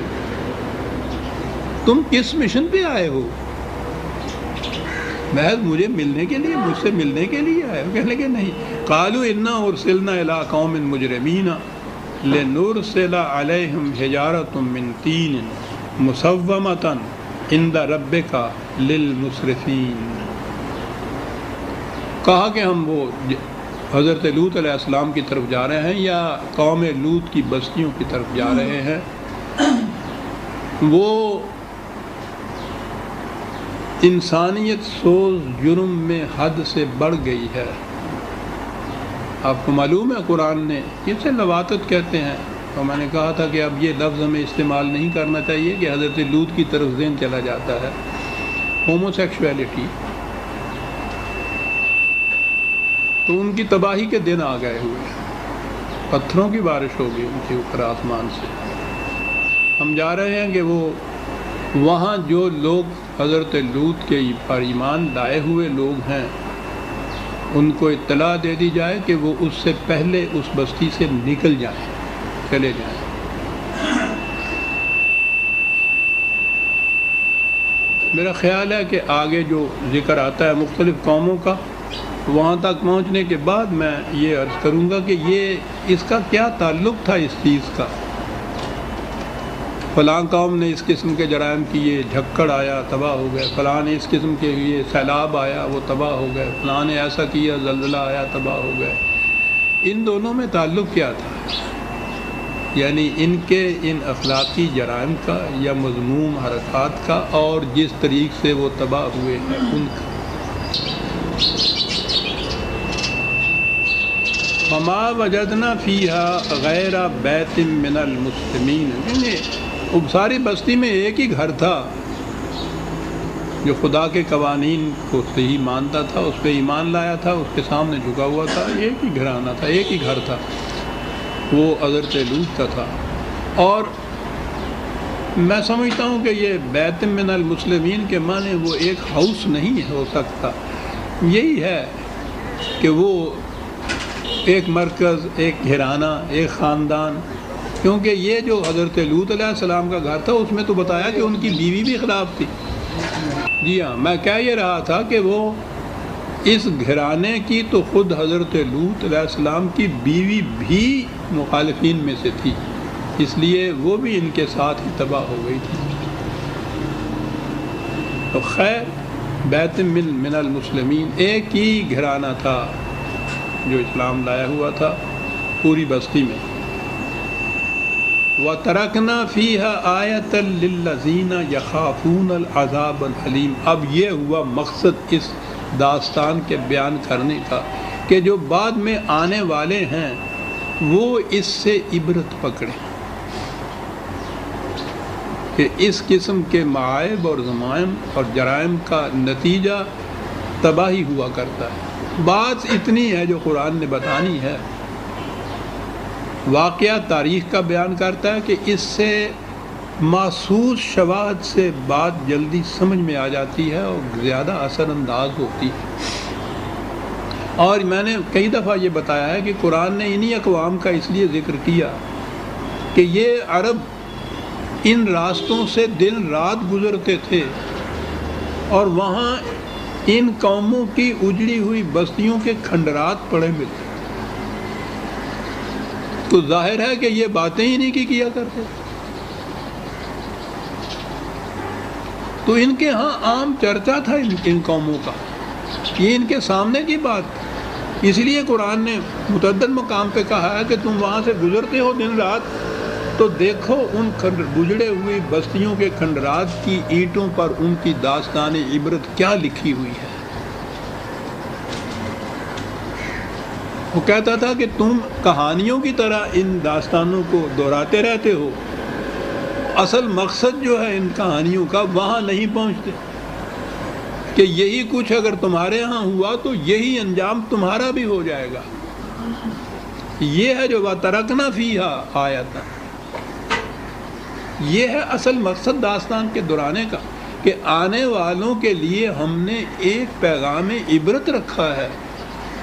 تم کس مشن پہ آئے ہو؟ محض مجھے ملنے کے لیے, مجھ سے ملنے کے لیے آئے ہو؟ کہنے لگے نہیں. قالوا انا ارسلنا الی قوم مجرمین لنرسل علیہم حجارۃ من طین مسومۃ عند ربک للمسرفین. کہا کہ ہم وہ حضرت لوط علیہ السلام کی طرف جا رہے ہیں یا قوم لوط کی بستیوں کی طرف جا رہے ہیں. وہ انسانیت سوز جرم میں حد سے بڑھ گئی ہے. آپ کو معلوم ہے قرآن نے اسے لواطت کہتے ہیں, اور میں نے کہا تھا کہ اب یہ لفظ ہمیں استعمال نہیں کرنا چاہیے کہ حضرت لوط کی طرف ذہن چلا جاتا ہے. ہومو سیکشویلٹی, تو ان کی تباہی کے دن آ گئے ہوئے, پتھروں کی بارش ہوگی ان کے اوپر آسمان سے. ہم جا رہے ہیں کہ وہ وہاں جو لوگ حضرت لوط کے پر ایمان لائے ہوئے لوگ ہیں ان کو اطلاع دے دی جائے کہ وہ اس سے پہلے اس بستی سے نکل جائیں, چلے جائیں. میرا خیال ہے کہ آگے جو ذکر آتا ہے مختلف قوموں کا, وہاں تک پہنچنے کے بعد میں یہ عرض کروں گا کہ یہ اس کا کیا تعلق تھا اس چیز کا. فلاں قوم نے اس قسم کے جرائم کیے, جھکڑ آیا تباہ ہو گئے. فلاں نے اس قسم کے یہ سیلاب آیا وہ تباہ ہو گئے. فلاں نے ایسا کیا زلزلہ آیا تباہ ہو گئے. ان دونوں میں تعلق کیا تھا؟ یعنی ان کے ان اخلاقی جرائم کا یا مذموم حرکات کا اور جس طریق سے وہ تباہ ہوئے ہیں ان کا. فما وجدنا فیہا غیر بیت من المسلمین. یعنی ساری بستی میں ایک ہی گھر تھا جو خدا کے قوانین کو صحیح مانتا تھا, اس پہ ایمان لایا تھا, اس کے سامنے جھکا ہوا تھا. ایک ہی گھرانہ تھا, ایک ہی گھر تھا, وہ حضرت لوط کا تھا. اور میں سمجھتا ہوں کہ یہ بیت من المسلمین کے معنی وہ ایک ہاؤس نہیں ہو سکتا. یہی ہے کہ وہ ایک مرکز, ایک گھرانہ, ایک خاندان. کیونکہ یہ جو حضرت لوط علیہ السلام کا گھر تھا اس میں تو بتایا کہ ان کی بیوی بھی خلاف تھی. جی ہاں, میں کہہ یہ رہا تھا کہ وہ اس گھرانے کی تو خود حضرت لوط علیہ السلام کی بیوی بھی مخالفین میں سے تھی, اس لیے وہ بھی ان کے ساتھ ہی تباہ ہو گئی تھی. تو خیر بیت من المسلمین ایک ہی گھرانہ تھا جو اسلام لایا ہوا تھا پوری بستی میں. وَتَرَكْنَا فِيهَا آيَةً لِلَّذِينَ يَخَافُونَ الْعَذَابَ الْأَلِيمَ. اب یہ ہوا مقصد اس داستان کے بیان کرنے کا کہ جو بعد میں آنے والے ہیں وہ اس سے عبرت پکڑیں کہ اس قسم کے معائب اور ضمائم اور جرائم کا نتیجہ تباہی ہوا کرتا ہے۔ بات اتنی ہے جو قرآن نے بتانی ہے، واقعہ تاریخ کا بیان کرتا ہے کہ اس سے محسوس شواہد سے بات جلدی سمجھ میں آ جاتی ہے اور زیادہ اثر انداز ہوتی ہے۔ اور میں نے کئی دفعہ یہ بتایا ہے کہ قرآن نے انہی اقوام کا اس لیے ذکر کیا کہ یہ عرب ان راستوں سے دن رات گزرتے تھے اور وہاں ان قوموں کی اجڑی ہوئی بستیوں کے کھنڈرات پڑے ملتے، تو ظاہر ہے کہ یہ باتیں ہی نہیں کیا کرتے، تو ان کے ہاں عام چرچا تھا ان قوموں کا، یہ ان کے سامنے کی بات۔ اس لیے قرآن نے متعدد مقام پہ کہا ہے کہ تم وہاں سے گزرتے ہو دن رات تو دیکھو ان گزرے ہوئی بستیوں کے کھنڈرات کی اینٹوں پر ان کی داستان عبرت کیا لکھی ہوئی ہے۔ وہ کہتا تھا کہ تم کہانیوں کی طرح ان داستانوں کو دہراتے رہتے ہو، اصل مقصد جو ہے ان کہانیوں کا وہاں نہیں پہنچتے، کہ یہی کچھ اگر تمہارے ہاں ہوا تو یہی انجام تمہارا بھی ہو جائے گا۔ یہ ہے جو وَتَرَكْنَا فِيهَا آیَةً، یہ ہے اصل مقصد داستان کے دہرانے کا، کہ آنے والوں کے لیے ہم نے ایک پیغام عبرت رکھا ہے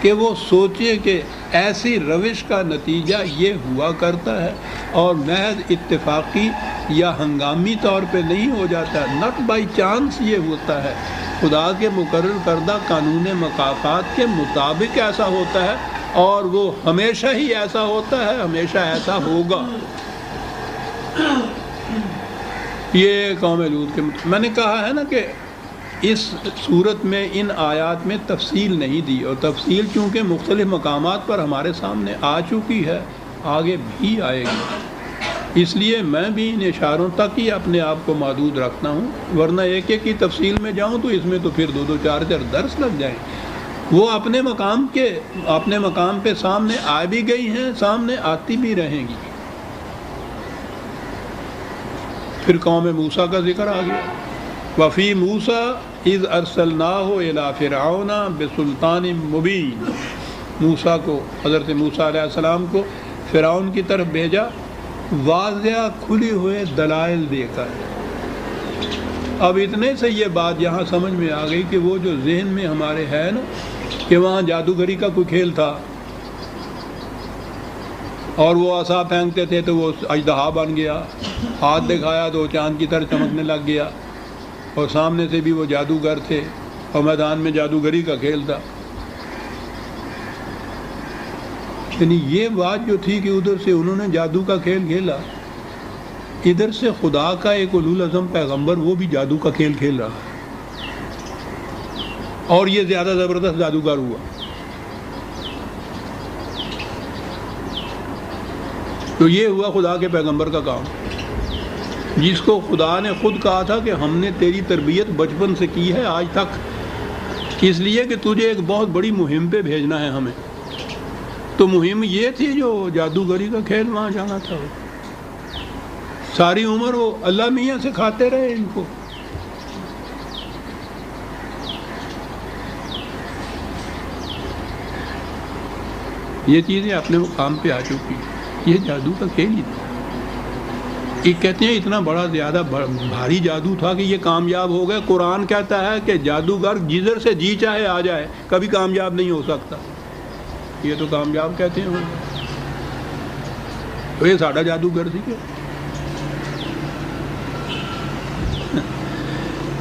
کہ وہ سوچے کہ ایسی روش کا نتیجہ یہ ہوا کرتا ہے اور محض اتفاقی یا ہنگامی طور پہ نہیں ہو جاتا، نٹ بائی چانس یہ ہوتا ہے، خدا کے مقرر کردہ قانون مکافات کے مطابق ایسا ہوتا ہے اور وہ ہمیشہ ہی ایسا ہوتا ہے، ہمیشہ ایسا ہوگا۔ یہ قوم لوط کے میں نے کہا ہے نا کہ اس صورت میں ان آیات میں تفصیل نہیں دی، اور تفصیل چونکہ مختلف مقامات پر ہمارے سامنے آ چکی ہے، آگے بھی آئے گی، اس لیے میں بھی ان اشاروں تک ہی اپنے آپ کو محدود رکھتا ہوں، ورنہ ایک ایک کی تفصیل میں جاؤں تو اس میں تو پھر 2-2 4-4 درس لگ جائیں۔ وہ اپنے مقام پہ سامنے آ بھی گئی ہیں، سامنے آتی بھی رہیں گی۔ پھر قوم موسیٰ کا ذکر آ گیا، وفی موسیٰ اذ ارسلناہ الی فرعون بسلطان مبین، موسیٰ کو، حضرت موسیٰ علیہ السلام کو فرعون کی طرف بھیجا واضح کھلے ہوئے دلائل دے کر۔ اب اتنے سے یہ بات یہاں سمجھ میں آ گئی کہ وہ جو ذہن میں ہمارے ہے نا کہ وہاں جادوگری کا کوئی کھیل تھا اور وہ عصا پھینکتے تھے تو وہ اژدہا بن گیا، ہاتھ دکھایا تو چاند کی طرح چمکنے لگ گیا، اور سامنے سے بھی وہ جادوگر تھے اور میدان میں جادوگری کا کھیل تھا، یعنی یہ بات جو تھی کہ ادھر سے انہوں نے جادو کا کھیل کھیلا، ادھر سے خدا کا ایک اولو العزم پیغمبر وہ بھی جادو کا کھیل کھیل رہا ہے، اور یہ زیادہ زبردست جادوگر ہوا۔ تو یہ ہوا خدا کے پیغمبر کا کام، جس کو خدا نے خود کہا تھا کہ ہم نے تیری تربیت بچپن سے کی ہے آج تک، اس لیے کہ تجھے ایک بہت بڑی مہم پہ بھیجنا ہے ہمیں۔ تو مہم یہ تھی جو جادوگری کا کھیل وہاں جانا تھا، ساری عمر وہ اللہ میاں سے کھاتے رہے ان کو۔ یہ چیزیں اپنے مقام پہ آ چکی ہیں، یہ جادو کا کھیل ہی تھا۔ یہ کہتے ہیں اتنا بڑا زیادہ بھاری جادو تھا کہ یہ کامیاب ہو گئے۔ قرآن کہتا ہے کہ جادوگر جدھر سے جی چاہے آ جائے کبھی کامیاب نہیں ہو سکتا، یہ تو کامیاب کہتے ہیں۔ تو یہ ساڑھا جادوگر تھی کہ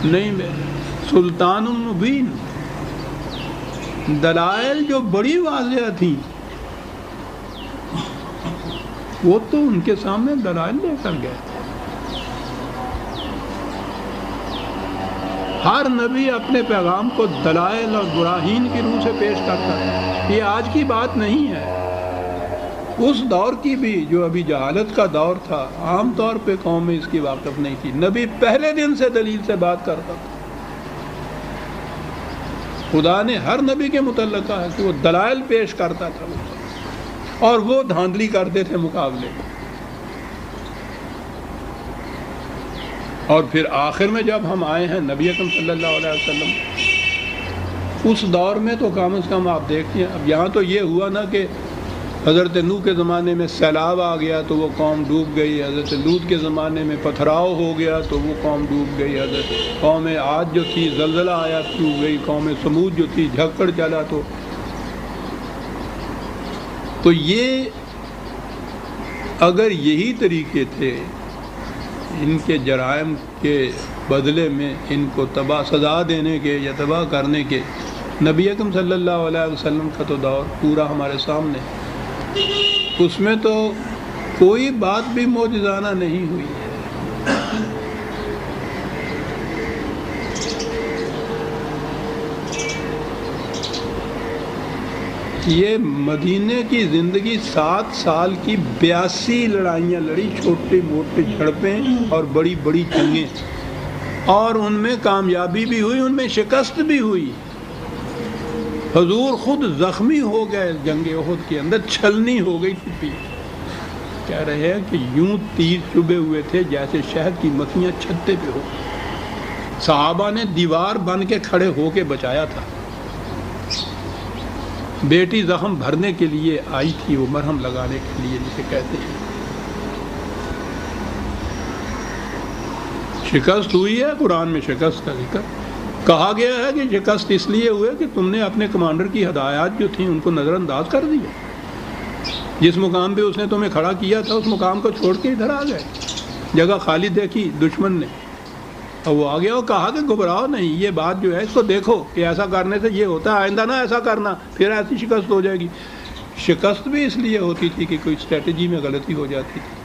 نہیں، میں سلطان مبین، دلائل جو بڑی واضح تھیں وہ تو ان کے سامنے دلائل لے کر گئے۔ ہر نبی اپنے پیغام کو دلائل اور براہین کی روح سے پیش کرتا ہے، یہ آج کی بات نہیں ہے، اس دور کی بھی جو ابھی جہالت کا دور تھا، عام طور پہ قوم میں اس کی واقف نہیں تھی، نبی پہلے دن سے دلیل سے بات کرتا تھا۔ خدا نے ہر نبی کے متعلق کہا ہے کہ وہ دلائل پیش کرتا تھا اور وہ دھاندلی کرتے تھے مقابلے۔ اور پھر آخر میں جب ہم آئے ہیں نبی اکرم صلی اللہ علیہ وسلم، اس دور میں تو کم از کم آپ دیکھتے ہیں، اب یہاں تو یہ ہوا نا کہ حضرت نوح کے زمانے میں سیلاب آ گیا تو وہ قوم ڈوب گئی، حضرت لوط کے زمانے میں پتھراؤ ہو گیا تو وہ قوم ڈوب گئی، حضرت قوم عاد جو تھی زلزلہ آیا ڈوب گئی، قوم سمود جو تھی جھکڑ چلا تو یہ اگر یہی طریقے تھے ان کے جرائم کے بدلے میں ان کو تباہ سزا دینے کے یا تباہ کرنے کے، نبی اکرم صلی اللہ علیہ وسلم کا تو دور پورا ہمارے سامنے، اس میں تو کوئی بات بھی معجزانہ نہیں ہوئی ہے۔ یہ مدینے کی زندگی 7 سال کی 82 لڑائیاں لڑی، چھوٹی موٹی جھڑپیں اور بڑی بڑی جنگیں، اور ان میں کامیابی بھی ہوئی، ان میں شکست بھی ہوئی۔ حضور خود زخمی ہو گئے جنگ احد کے اندر، چھلنی ہو گئی تھی پیٹھ، کہہ رہے ہیں کہ یوں تیر چبھے ہوئے تھے جیسے شہد کی مکھیاں چھتے پہ ہو۔ صحابہ نے دیوار بن کے کھڑے ہو کے بچایا تھا۔ بیٹی زخم بھرنے کے لیے آئی تھی، وہ مرہم لگانے کے لیے جسے کہتے ہیں۔ شکست ہوئی ہے، قرآن میں شکست کا ذکر کہا گیا ہے کہ شکست اس لیے ہوئے کہ تم نے اپنے کمانڈر کی ہدایات جو تھیں ان کو نظر انداز کر دیا، جس مقام پہ اس نے تمہیں کھڑا کیا تھا اس مقام کو چھوڑ کے ادھر آ گئے، جگہ خالی دیکھی دشمن نے، اور وہ آ گیا اور کہا کہ گھبراؤ نہیں، یہ بات جو ہے اس کو دیکھو کہ ایسا کرنے سے یہ ہوتا ہے، آئندہ نہ ایسا کرنا، پھر ایسی شکست ہو جائے گی۔ شکست بھی اس لیے ہوتی تھی کہ کوئی اسٹریٹجی میں غلطی ہو جاتی تھی،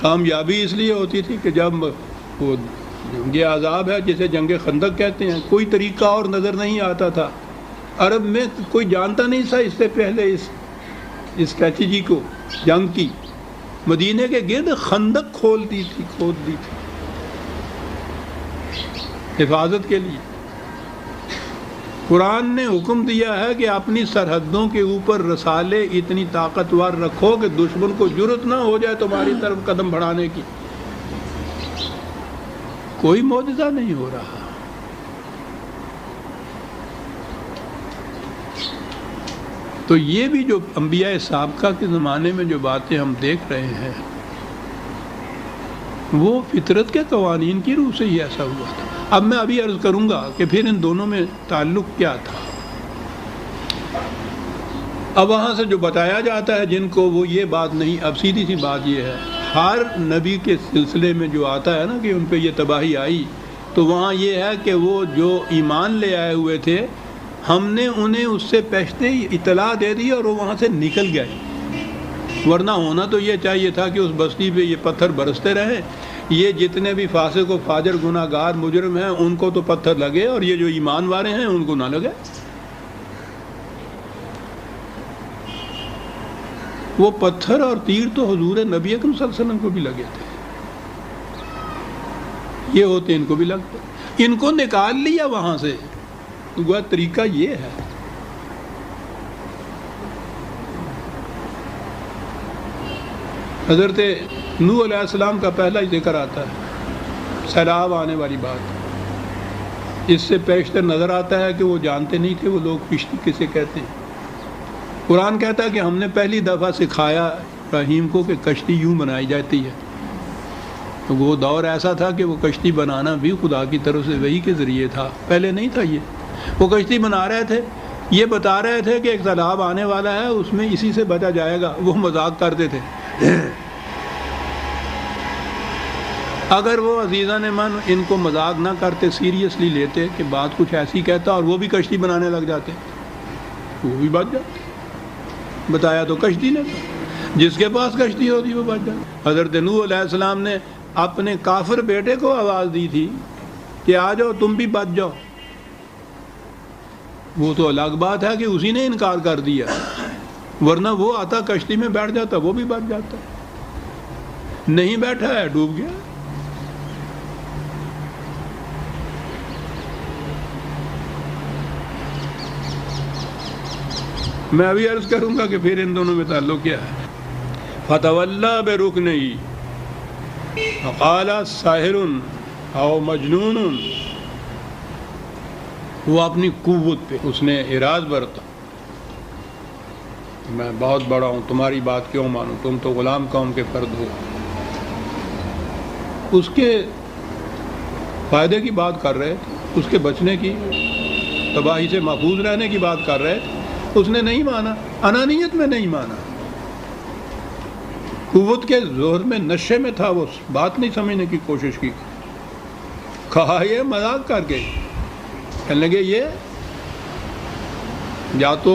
کامیابی اس لیے ہوتی تھی کہ جب وہ جنگ عذاب ہے جسے جنگ خندق کہتے ہیں، کوئی طریقہ اور نظر نہیں آتا تھا، عرب میں کوئی جانتا نہیں تھا اس سے پہلے اس اسٹریٹجی کو، جنگ کی۔ مدینے کے گرد خندق کھود دی تھی حفاظت کے لیے۔ قرآن نے حکم دیا ہے کہ اپنی سرحدوں کے اوپر رسالے اتنی طاقتور رکھو کہ دشمن کو جرأت نہ ہو جائے تمہاری طرف قدم بڑھانے کی۔ کوئی معجزہ نہیں ہو رہا۔ تو یہ بھی جو انبیاء سابقہ کے زمانے میں جو باتیں ہم دیکھ رہے ہیں وہ فطرت کے قوانین کی روح سے ہی ایسا ہوا تھا۔ اب میں ابھی عرض کروں گا کہ پھر ان دونوں میں تعلق کیا تھا۔ اب وہاں سے جو بتایا جاتا ہے جن کو وہ یہ بات نہیں، اب سیدھی سی بات یہ ہے، ہر نبی کے سلسلے میں جو آتا ہے نا کہ ان پہ یہ تباہی آئی، تو وہاں یہ ہے کہ وہ جو ایمان لے آئے ہوئے تھے ہم نے انہیں اس سے پہلے ہی اطلاع دے دی اور وہ وہاں سے نکل گئے، ورنہ ہونا تو یہ چاہیے تھا کہ اس بستی پہ یہ پتھر برستے رہے، یہ جتنے بھی فاسق و فاجر گناہ گار مجرم ہیں ان کو تو پتھر لگے اور یہ جو ایمان والے ہیں ان کو نہ لگے۔ وہ پتھر اور تیر تو حضور نبی اکرم صلی اللہ علیہ وسلم کو بھی لگے تھے، یہ ہوتے ان کو بھی لگتے، ان کو نکال لیا وہاں سے، وہ طریقہ یہ ہے۔ حضرت نوح علیہ السلام کا پہلا ہی ذکر آتا ہے، سیلاب آنے والی بات، اس سے پیشتر نظر آتا ہے کہ وہ جانتے نہیں تھے وہ لوگ کشتی کسے کہتے ہیں۔ قرآن کہتا ہے کہ ہم نے پہلی دفعہ سکھایا ابراہیم کو کہ کشتی یوں بنائی جاتی ہے، تو وہ دور ایسا تھا کہ وہ کشتی بنانا بھی خدا کی طرف سے وحی کے ذریعے تھا، پہلے نہیں تھا یہ۔ وہ کشتی بنا رہے تھے، یہ بتا رہے تھے کہ ایک سیلاب آنے والا ہے، اس میں اسی سے بچا جائے گا، وہ مذاق کرتے تھے۔ اگر وہ عزیزان من ان کو مذاق نہ کرتے، سیریسلی لیتے کہ بات کچھ ایسی کہتا اور وہ بھی کشتی بنانے لگ جاتے، وہ بھی بچ جاتے۔ بتایا تو کشتی نے، جس کے پاس کشتی ہوتی وہ بچ جاتا۔ حضرت نوح علیہ السلام نے اپنے کافر بیٹے کو آواز دی تھی کہ آ جاؤ تم بھی بچ جاؤ، وہ تو الگ بات ہے کہ اسی نے انکار کر دیا، ورنہ وہ آتا کشتی میں بیٹھ جاتا وہ بھی بچ جاتا، نہیں بیٹھا ہے ڈوب گیا۔ میں ابھی عرض کروں گا کہ پھر ان دونوں میں تعلق کیا ہے۔ فتولیٰ برکنیہ، فقال ساحر او مجنون، وہ اپنی قوت پہ اس نے اعراض برتا، میں بہت بڑا ہوں، تمہاری بات کیوں مانوں، تم تو غلام قوم کے فرد ہو. اس کے فائدے کی بات کر رہے تھے، اس کے بچنے کی، تباہی سے محفوظ رہنے کی بات کر رہے تھے، اس نے نہیں مانا، انانیت میں نہیں مانا، قوت کے زور میں، نشے میں تھا، وہ بات نہیں سمجھنے کی کوشش کی، کہا یہ مذاق کر کے، کہنے لگے یہ یا تو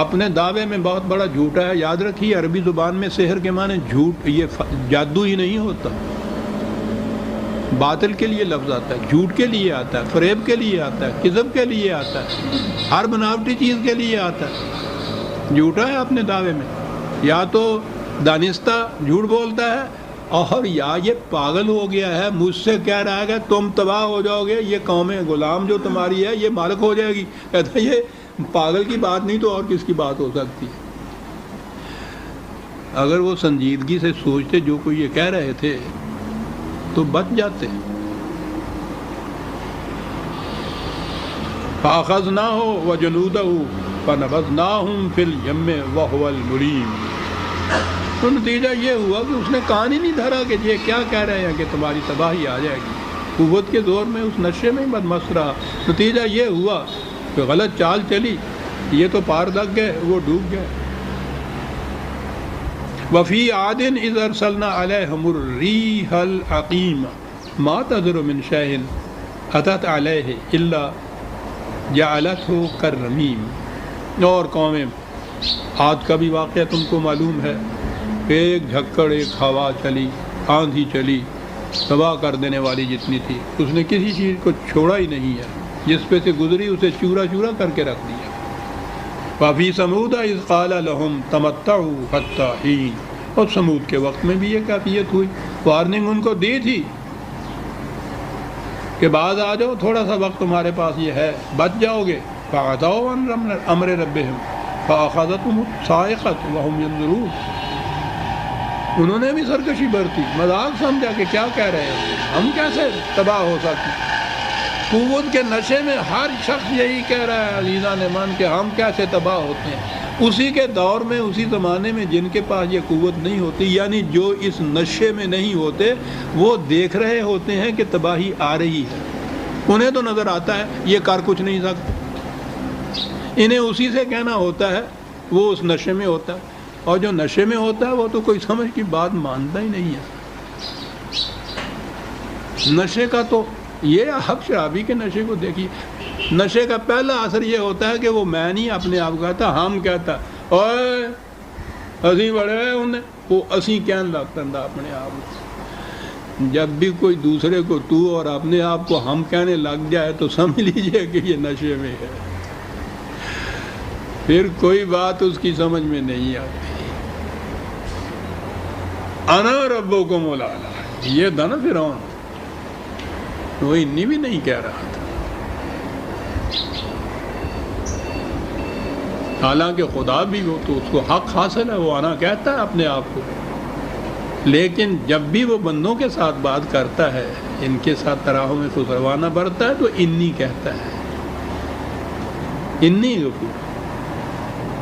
اپنے دعوے میں بہت بڑا جھوٹا ہے. یاد رکھیے عربی زبان میں سحر کے معنی جھوٹ، یہ جادو ہی نہیں ہوتا، باطل کے لیے لفظ آتا ہے، جھوٹ کے لیے آتا ہے، فریب کے لیے آتا ہے، کذب کے لیے آتا ہے، ہر بناوٹی چیز کے لیے آتا ہے. جھوٹا ہے اپنے دعوے میں، یا تو دانستہ جھوٹ بولتا ہے، اور یا یہ پاگل ہو گیا ہے، مجھ سے کہہ رہا ہے کہ تم تباہ ہو جاؤ گے، یہ قوم غلام جو تمہاری ہے یہ مالک ہو جائے گی. کہتا ہے یہ پاگل کی بات نہیں تو اور کس کی بات ہو سکتی ہے. اگر وہ سنجیدگی سے سوچتے جو کوئی یہ کہہ رہے تھے تو بچ جاتے. فَأَخَذْنَاهُ وَجُنُودَهُ فَنَبَذْنَاهُمْ فِي الْيَمِّ وَهُوَ الْمُلِيمُ. تو نتیجہ یہ ہوا کہ اس نے کان ہی نہیں دھرا کہ یہ کیا کہہ رہے ہیں کہ تمہاری تباہی آ جائے گی. قوت کے زور میں اس نشے میں ہی بدمست رہا. نتیجہ یہ ہوا کہ غلط چال چلی، یہ تو پار دک گئے، وہ ڈوب گئے. وفی عاد اذ ارسلنا علیہم الریح العقیم ما تذر من شیء اتت علیہ الا جعلتہ کالرمیم. اور قوم عاد کا بھی واقعہ تم کو معلوم ہے، ایک جھکڑ، ایک ہوا چلی، آندھی چلی، تباہ کر دینے والی جتنی تھی، اس نے کسی چیز کو چھوڑا ہی نہیں ہے، جس پہ سے گزری اسے چورا چورا کر کے رکھ دیا. وفی ثمود اذ قال لهم تمتعوا حتی حین. اور سمود کے وقت میں بھی یہ کیفیت ہوئی، وارننگ ان کو دی تھی کہ بعد آ جاؤ، تھوڑا سا وقت تمہارے پاس یہ ہے، بچ جاؤ گے. فعتوا عن امر ربهم فاخذتهم الصاعقة وهم ينظرون. انہوں نے بھی سرکشی برتی، مذاق سمجھا کہ کیا کہہ رہے ہیں، ہم کیسے تباہ ہو سکتے. قوت کے نشے میں ہر شخص یہی کہہ رہا ہے عزیزان من کہ ہم کیسے تباہ ہوتے ہیں. اسی کے دور میں، اسی زمانے میں جن کے پاس یہ قوت نہیں ہوتی، یعنی جو اس نشے میں نہیں ہوتے، وہ دیکھ رہے ہوتے ہیں کہ تباہی آ رہی ہے. انہیں تو نظر آتا ہے یہ کر کچھ نہیں سکتے، انہیں اسی سے کہنا ہوتا ہے، وہ اس نشے میں ہوتا ہے. اور جو نشے میں ہوتا ہے وہ تو کوئی سمجھ کی بات مانتا ہی نہیں ہے. نشے کا تو یہ حق شرابی کے نشے کو دیکھیے، نشے کا پہلا اثر یہ ہوتا ہے کہ وہ میں نہیں اپنے آپ کہتا، ہم کہتا، اوے اسی بڑے انہیں، وہ اسی کہنے لگتا اپنے آپ. جب بھی کوئی دوسرے کو تو اور اپنے آپ کو ہم کہنے لگ جائے تو سمجھ لیجئے کہ یہ نشے میں ہے، پھر کوئی بات اس کی سمجھ میں نہیں آتی. انا ربکم الاعلی، یہ تھا نا فرعون، وہ انی بھی نہیں کہہ رہا تھا. حالانکہ خدا بھی ہو تو اس کو حق حاصل ہے، وہ انا کہتا ہے اپنے آپ کو، لیکن جب بھی وہ بندوں کے ساتھ بات کرتا ہے، ان کے ساتھ تراحم خسروانہ برتا ہے تو انی کہتا ہے. انی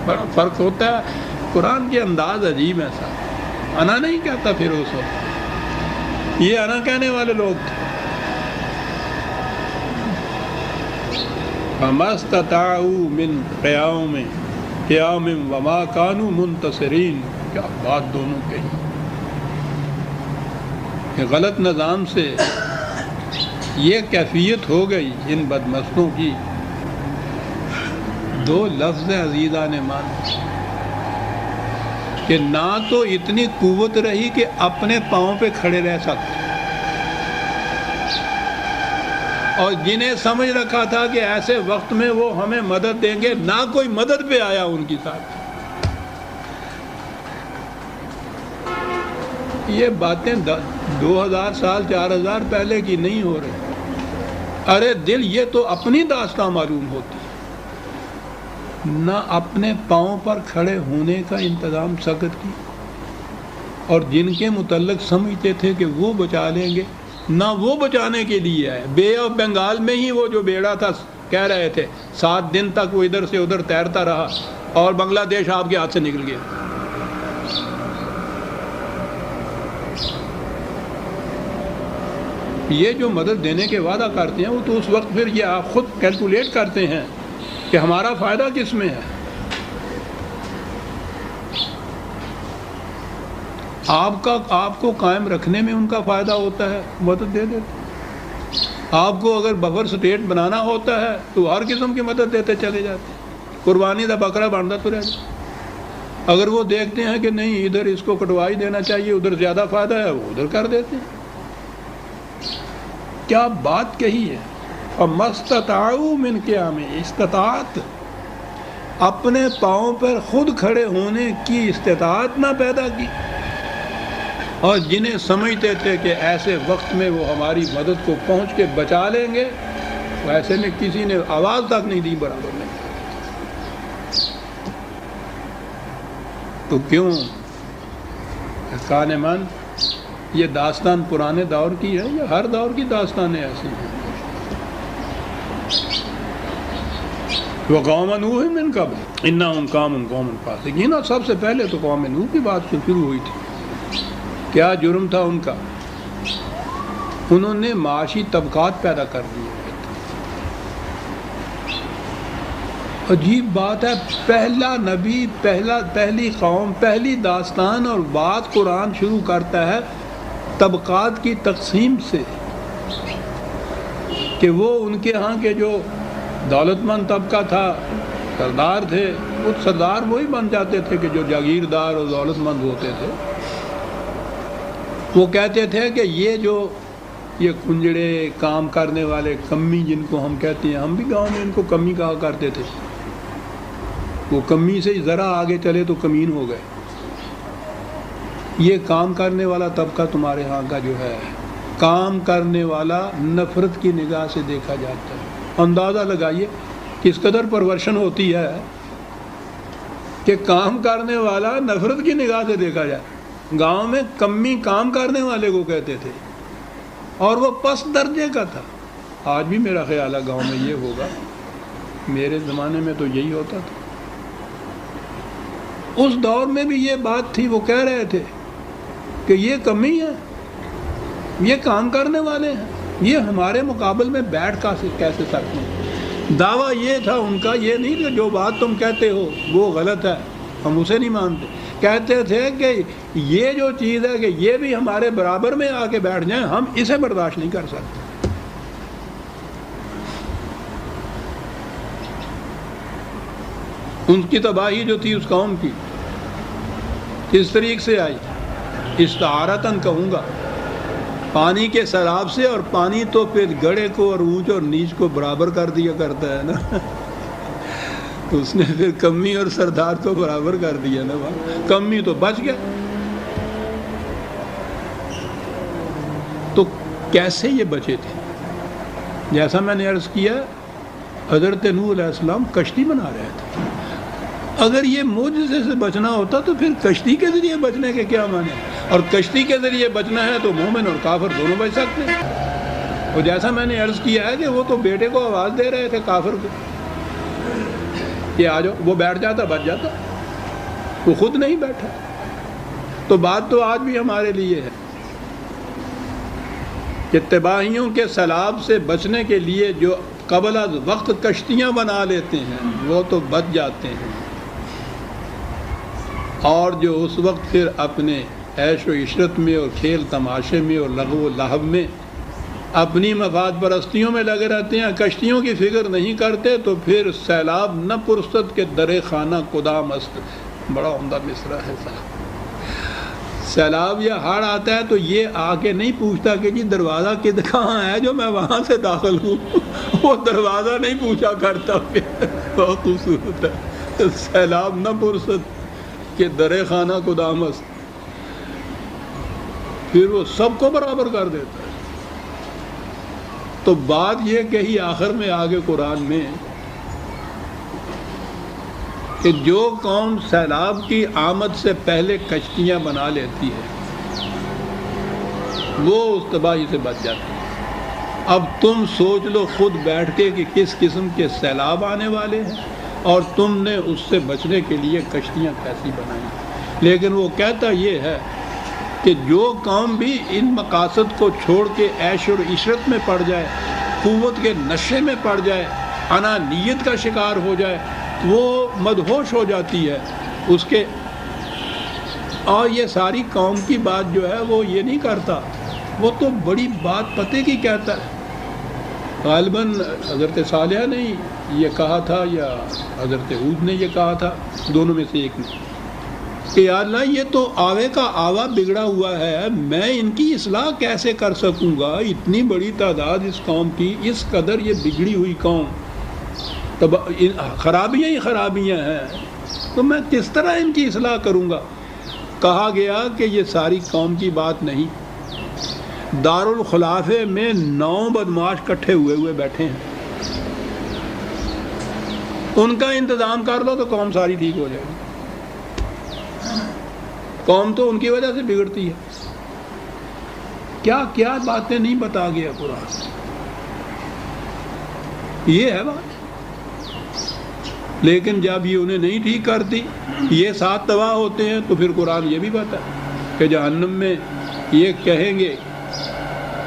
بڑا فرق ہوتا ہے. قرآن کے انداز عجیب ہے صاحب. انا نہیں کہتا پھر اس وقت، یہ انا کہنے والے لوگ تھے. فَمَا اسْتَطَاعُوا مِنْ قِيَامٍ وَمَا كَانُوا مُنْتَصِرِينَ. کیا بات دونوں کہی. غلط نظام سے یہ کیفیت ہو گئی ان بدمستوں کی. دو لفظ عزیزان مان کہ نہ تو اتنی قوت رہی کہ اپنے پاؤں پہ کھڑے رہ سکتے، اور جنہیں سمجھ رکھا تھا کہ ایسے وقت میں وہ ہمیں مدد دیں گے، نہ کوئی مدد پہ آیا ان کی ساتھ. یہ باتیں 2000 سال 4000 پہلے کی نہیں ہو رہی. ارے دل، یہ تو اپنی داستان معلوم ہوتی، نہ اپنے پاؤں پر کھڑے ہونے کا انتظام سخت کی. اور جن کے متعلق سمجھتے تھے کہ وہ بچا لیں گے، نہ وہ بچانے کے لیے آئے۔ بے آف بنگال میں ہی وہ جو بیڑا تھا کہہ رہے تھے 7 دن تک وہ ادھر سے ادھر تیرتا رہا اور بنگلہ دیش آپ کے ہاتھ سے نکل گیا۔ یہ جو مدد دینے کے وعدہ کرتے ہیں وہ تو اس وقت پھر یہ آپ خود کیلکولیٹ کرتے ہیں کہ ہمارا فائدہ کس میں ہے۔ آپ کو قائم رکھنے میں ان کا فائدہ ہوتا ہے، مدد دے دیتے۔ آپ کو اگر بفر سٹیٹ بنانا ہوتا ہے تو ہر قسم کی مدد دیتے چلے جاتے، قربانی دا بکرا بنتا تو رہ جائے۔ اگر وہ دیکھتے ہیں کہ نہیں ادھر اس کو کٹوائی دینا چاہیے، ادھر زیادہ فائدہ ہے، وہ ادھر کر دیتے ہیں۔ کیا بات کہی ہے! فَمَسْتَطَاعُوا مِنْ قِيَامٍ، استطاعت، اپنے پاؤں پر خود کھڑے ہونے کی استطاعت نہ پیدا کی۔ اور جنہیں سمجھتے تھے کہ ایسے وقت میں وہ ہماری مدد کو پہنچ کے بچا لیں گے، تو ایسے میں کسی نے آواز تک نہیں دی برابر میں۔ تو کیوں خان من یہ داستان پرانے دور کی ہے یا ہر دور کی داستانیں ایسی ہیں؟ وَقَوْمَ نُوحٍ مِّن قَبْلُ إِنَّهُمْ كَانُوا قَوْمًا فَاسِقِينَ۔ سب سے پہلے تو قوم نوح کی بات شروع ہوئی تھی۔ کیا جرم تھا ان کا؟ انہوں نے معاشی طبقات پیدا کر دیے۔ عجیب بات ہے، پہلا نبی، پہلی قوم، پہلی داستان اور بات قرآن شروع کرتا ہے طبقات کی تقسیم سے، کہ وہ ان کے ہاں کے جو دولت مند طبقہ تھا، سردار تھے، وہ سردار وہی بن جاتے تھے کہ جو جاگیردار اور دولت مند ہوتے تھے۔ وہ کہتے تھے کہ یہ کنجڑے کام کرنے والے کمی جن کو ہم کہتے ہیں، ہم بھی گاؤں میں ان کو کمی کہا کرتے تھے، وہ کمی سے ذرا آگے چلے تو کمین ہو گئے۔ یہ کام کرنے والا طبقہ تمہارے ہاں کا جو ہے، کام کرنے والا نفرت کی نگاہ سے دیکھا جاتا ہے۔ اندازہ لگائیے کس قدر پرورشن ہوتی ہے کہ کام کرنے والا نفرت کی نگاہ سے دیکھا جائے۔ گاؤں میں کمی کام کرنے والے کو کہتے تھے اور وہ پس درجے کا تھا۔ آج بھی میرا خیال ہے گاؤں میں یہ ہوگا، میرے زمانے میں تو یہی ہوتا تھا۔ اس دور میں بھی یہ بات تھی، وہ کہہ رہے تھے کہ یہ کمی ہے، یہ کام کرنے والے ہیں، یہ ہمارے مقابل میں بیٹھ کیسے سکتے ہیں۔ دعویٰ یہ تھا ان کا، یہ نہیں کہ جو بات تم کہتے ہو وہ غلط ہے، ہم اسے نہیں مانتے۔ کہتے تھے کہ یہ جو چیز ہے کہ یہ بھی ہمارے برابر میں آ کے بیٹھ جائیں، ہم اسے برداشت نہیں کر سکتے۔ ان کی تباہی جو تھی اس قوم کی کس طریقے سے آئی؟ استعارتاً کہوں گا، پانی کے سیلاب سے، اور پانی تو پھر گڑھے کو اور اونچ اور نیچ کو برابر کر دیا کرتا ہے نا۔ تو اس نے پھر کمی اور سردار کو برابر کر دیا نا، کمی تو بچ گیا۔ تو کیسے یہ بچے تھے؟ جیسا میں نے عرض کیا، حضرت نوح علیہ السلام کشتی بنا رہے تھے۔ اگر یہ معجزے سے بچنا ہوتا تو پھر کشتی کے ذریعے بچنے کے کیا معنی؟ اور کشتی کے ذریعے بچنا ہے تو مومن اور کافر دونوں بچ سکتے ہیں۔ اور جیسا میں نے عرض کیا ہے کہ وہ تو بیٹے کو آواز دے رہے تھے کافر کو کہ آ جاؤ، وہ بیٹھ جاتا، بچ جاتا، وہ خود نہیں بیٹھا۔ تو بات تو آج بھی ہمارے لیے ہے کہ تباہیوں کے سیلاب سے بچنے کے لیے جو قبل از وقت کشتیاں بنا لیتے ہیں وہ تو بچ جاتے ہیں، اور جو اس وقت پھر اپنے عیش و عشرت میں اور کھیل تماشے میں اور لغو و لہو میں اپنی مفاد پرستیوں میں لگے رہتے ہیں، کشتیوں کی فکر نہیں کرتے، تو پھر سیلاب نہ پرست کے در خانہ کدام است۔ بڑا عمدہ مصرع ہے صاحب۔ سیلاب یا ہڑ آتا ہے تو یہ آ کے نہیں پوچھتا کہ جی دروازہ کہاں ہے جو میں وہاں سے داخل ہوں، وہ دروازہ نہیں پوچھا کرتا۔ بہت خوبصورت ہے، سیلاب نہ پرست کہ در خانہ کدام است، پھر وہ سب کو برابر کر دیتا ہے۔ تو بات یہ کہی آخر میں آگے قرآن میں کہ جو قوم سیلاب کی آمد سے پہلے کشتیاں بنا لیتی ہے وہ اس تباہی سے بچ جاتے ہیں۔ اب تم سوچ لو خود بیٹھ کے کہ کس قسم کے سیلاب آنے والے ہیں اور تم نے اس سے بچنے کے لیے کشتیاں کیسی بنائی۔ لیکن وہ کہتا یہ ہے کہ جو قوم بھی ان مقاصد کو چھوڑ کے عیش اور عشرت میں پڑ جائے، قوت کے نشے میں پڑ جائے، انانیت کا شکار ہو جائے، وہ مدہوش ہو جاتی ہے اس کے۔ اور یہ ساری قوم کی بات جو ہے وہ یہ نہیں کرتا، وہ تو بڑی بات پتے کی کہتا ہے۔ غالباً حضرت صالحہ نے یہ کہا تھا یا حضرت ہود نے یہ کہا تھا، دونوں میں سے ایک نے، کہ یا اللہ یہ تو آوے کا آوا بگڑا ہوا ہے، میں ان کی اصلاح کیسے کر سکوں گا؟ اتنی بڑی تعداد اس قوم کی، اس قدر یہ بگڑی ہوئی قوم، خرابیاں ہی خرابیاں ہیں، تو میں کس طرح ان کی اصلاح کروں گا؟ کہا گیا کہ یہ ساری قوم کی بات نہیں، دارالخلافے میں 9 بدماش کٹھے ہوئے بیٹھے ہیں، ان کا انتظام کر لو تو قوم ساری ٹھیک ہو جائے گی۔ قوم تو ان کی وجہ سے بگڑتی ہے۔ کیا کیا باتیں نہیں بتا گیا قرآن، یہ ہے بات۔ لیکن جب یہ انہیں نہیں ٹھیک کرتی، یہ ساتھ تباہ ہوتے ہیں، تو پھر قرآن یہ بھی بتا کہ جہنم میں یہ کہیں گے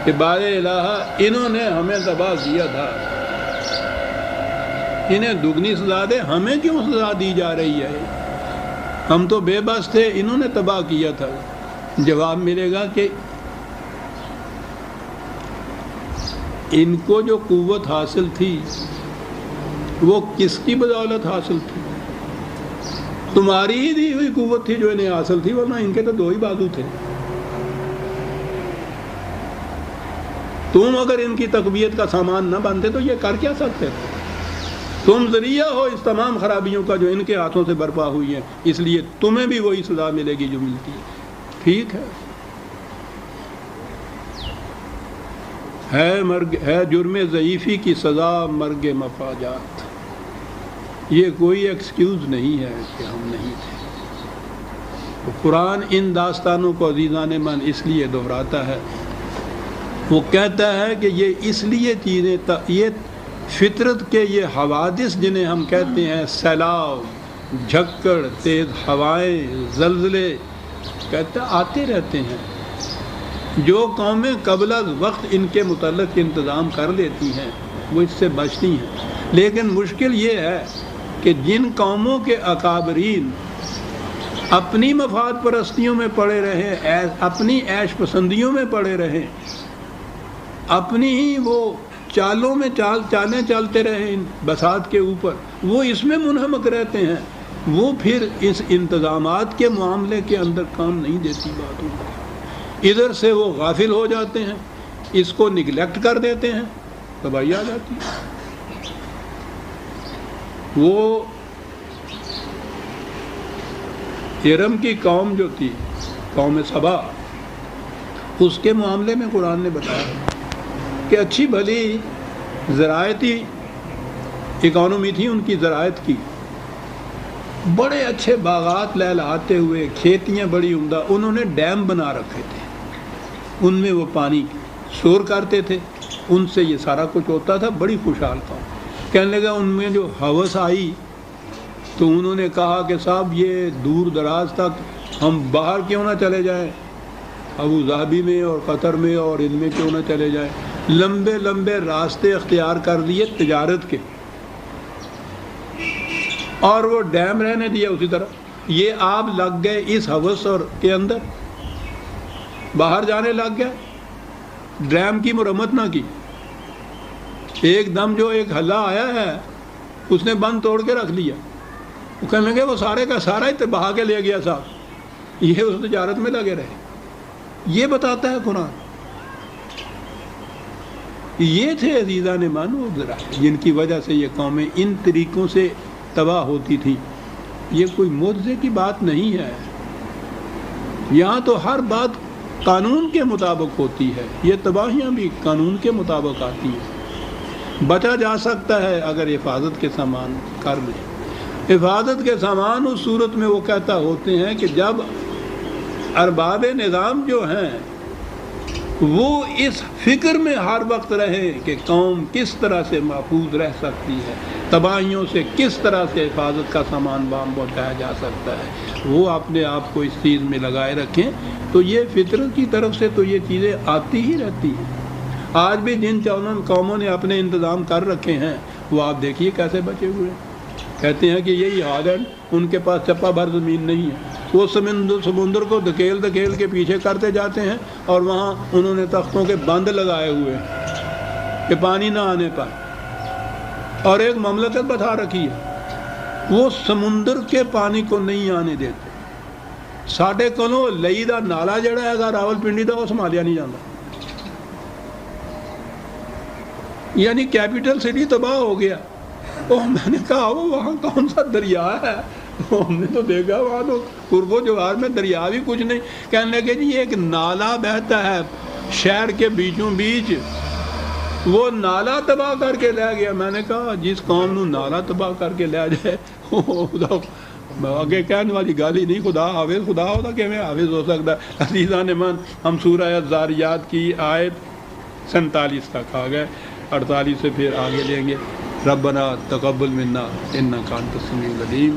کہ بار الہ انہوں نے ہمیں تباہ کیا تھا، انہیں دگنی سزا دے، ہمیں کیوں سزا دی جا رہی ہے؟ ہم تو بے بس تھے، انہوں نے تباہ کیا تھا۔ جواب ملے گا کہ ان کو جو قوت حاصل تھی وہ کس کی بدولت حاصل تھی؟ تمہاری ہی دی ہوئی قوت تھی جو انہیں حاصل تھی، ورنہ ان کے تو 2 ہی بازو تھے۔ تم اگر ان کی تقویت کا سامان نہ بنتے تو یہ کر کیا سکتے تھے؟ تم ذریعہ ہو اس تمام خرابیوں کا جو ان کے ہاتھوں سے برپا ہوئی ہیں، اس لیے تمہیں بھی وہی سزا ملے گی جو ملتی ہے۔ ٹھیک ہے جرم ضعیفی کی سزا مرگ مفاجات، یہ کوئی ایکسکیوز نہیں ہے کہ ہم نہیں تھے۔ تو قرآن ان داستانوں کو عزیزان من اس لیے دہراتا ہے، وہ کہتا ہے کہ یہ اس لیے چیزیں، یہ فطرت کے یہ حوادث جنہیں ہم کہتے ہیں سیلاب، جھکڑ، تیز ہوائیں، زلزلے، کہتے آتے رہتے ہیں۔ جو قومیں قبل از وقت ان کے متعلق انتظام کر لیتی ہیں وہ اس سے بچتی ہیں، لیکن مشکل یہ ہے کہ جن قوموں کے اکابرین اپنی مفاد پرستیوں میں پڑے رہیں، اپنی عیش پسندیوں میں پڑے رہیں، اپنی ہی وہ چالوں میں چالیں چلتے رہیں بساط کے اوپر، وہ اس میں منہمک رہتے ہیں، وہ پھر اس انتظامات کے معاملے کے اندر کام نہیں دیتی باتوں کو، ادھر سے وہ غافل ہو جاتے ہیں، اس کو نگلیکٹ کر دیتے ہیں، تباہی آ جاتی ہے۔ وہ ارم کی قوم جو تھی، قوم سبا، اس کے معاملے میں قرآن نے بتایا کہ اچھی بھلی زراعتی اکانومی تھی ان کی، زراعت کی، بڑے اچھے باغات لہلہاتے ہوئے، کھیتیاں بڑی عمدہ، انہوں نے ڈیم بنا رکھے تھے، ان میں وہ پانی اسٹور کرتے تھے، ان سے یہ سارا کچھ ہوتا تھا، بڑی خوشحال قوم۔ کہنے لگا ان میں جو ہوس آئی تو انہوں نے کہا کہ صاحب یہ دور دراز تک ہم باہر کیوں نہ چلے جائیں، ابو ظہبی میں اور قطر میں اور ان میں کیوں نہ چلے جائیں، لمبے لمبے راستے اختیار کر لیے تجارت کے، اور وہ ڈیم رہنے دیا اسی طرح۔ یہ آپ لگ گئے اس ہوس اور کے اندر، باہر جانے لگ گیا، ڈیم کی مرمت نہ کی، ایک دم جو ایک حلہ آیا ہے اس نے بند توڑ کے رکھ لیا، وہ کہنے لگے وہ سارے کا سارا ہی بہا کے لے گیا صاحب، یہ اس تجارت میں لگے رہے۔ یہ بتاتا ہے قرآن، یہ تھے عزیزان مانو ذرا جن کی وجہ سے یہ قومیں ان طریقوں سے تباہ ہوتی تھیں۔ یہ کوئی معجزے کی بات نہیں ہے، یہاں تو ہر بات قانون کے مطابق ہوتی ہے، یہ تباہیاں بھی قانون کے مطابق آتی ہیں۔ بچا جا سکتا ہے اگر حفاظت کے سامان کر لیں۔ حفاظت کے سامان اس صورت میں وہ کہتا ہوتے ہیں کہ جب ارباب نظام جو ہیں وہ اس فکر میں ہر وقت رہیں کہ قوم کس طرح سے محفوظ رہ سکتی ہے، تباہیوں سے کس طرح سے حفاظت کا سامان بام پہنچایا جا سکتا ہے، وہ اپنے آپ کو اس چیز میں لگائے رکھیں۔ تو یہ فطرت کی طرف سے تو یہ چیزیں آتی ہی رہتی ہیں۔ آج بھی جن قوموں نے اپنے انتظام کر رکھے ہیں وہ آپ دیکھیے کیسے بچے ہوئے ہیں۔ کہتے ہیں کہ یہی حال ہے، ان کے پاس چپا بھر زمین نہیں ہے، وہ سمندر کو دھکیل کے پیچھے کرتے جاتے ہیں، اور وہاں انہوں نے تختوں کے بند لگائے ہوئے ہیں کہ پانی نہ آنے پائے، اور ایک مملکت بتا رکھی ہے وہ سمندر کے پانی کو نہیں آنے دیتے۔ ساڈے کولوں لئی دا نالا جڑا ہے گا راول پنڈی دا، وہ سنبھالیا نہیں جاتا، یعنی کیپٹل سٹی تباہ ہو گیا۔ میں نے کہا وہ وہاں کون سا دریا ہے؟ ہم نے تو دیکھا وہاں تو قرب و جوار میں دریا بھی کچھ نہیں۔ کہنے لگے جی ایک نالا بہتا ہے شہر کے بیچوں بیچ، وہ نالا تباہ کر کے لے گیا۔ میں نے کہا جس قوم نو نالا تباہ کر کے لے جائے آگے کہنے والی گالی نہیں، خدا حافظ، خدا ہوتا کہ میں حافظ ہو سکتا ہے۔ عزیزان من، ہم سورہ الذاریات کی آیت 47 تک آ گئے، 48 سے پھر آگے لیں گے۔ ربنا تقبل منا انک انت السمیع العلیم۔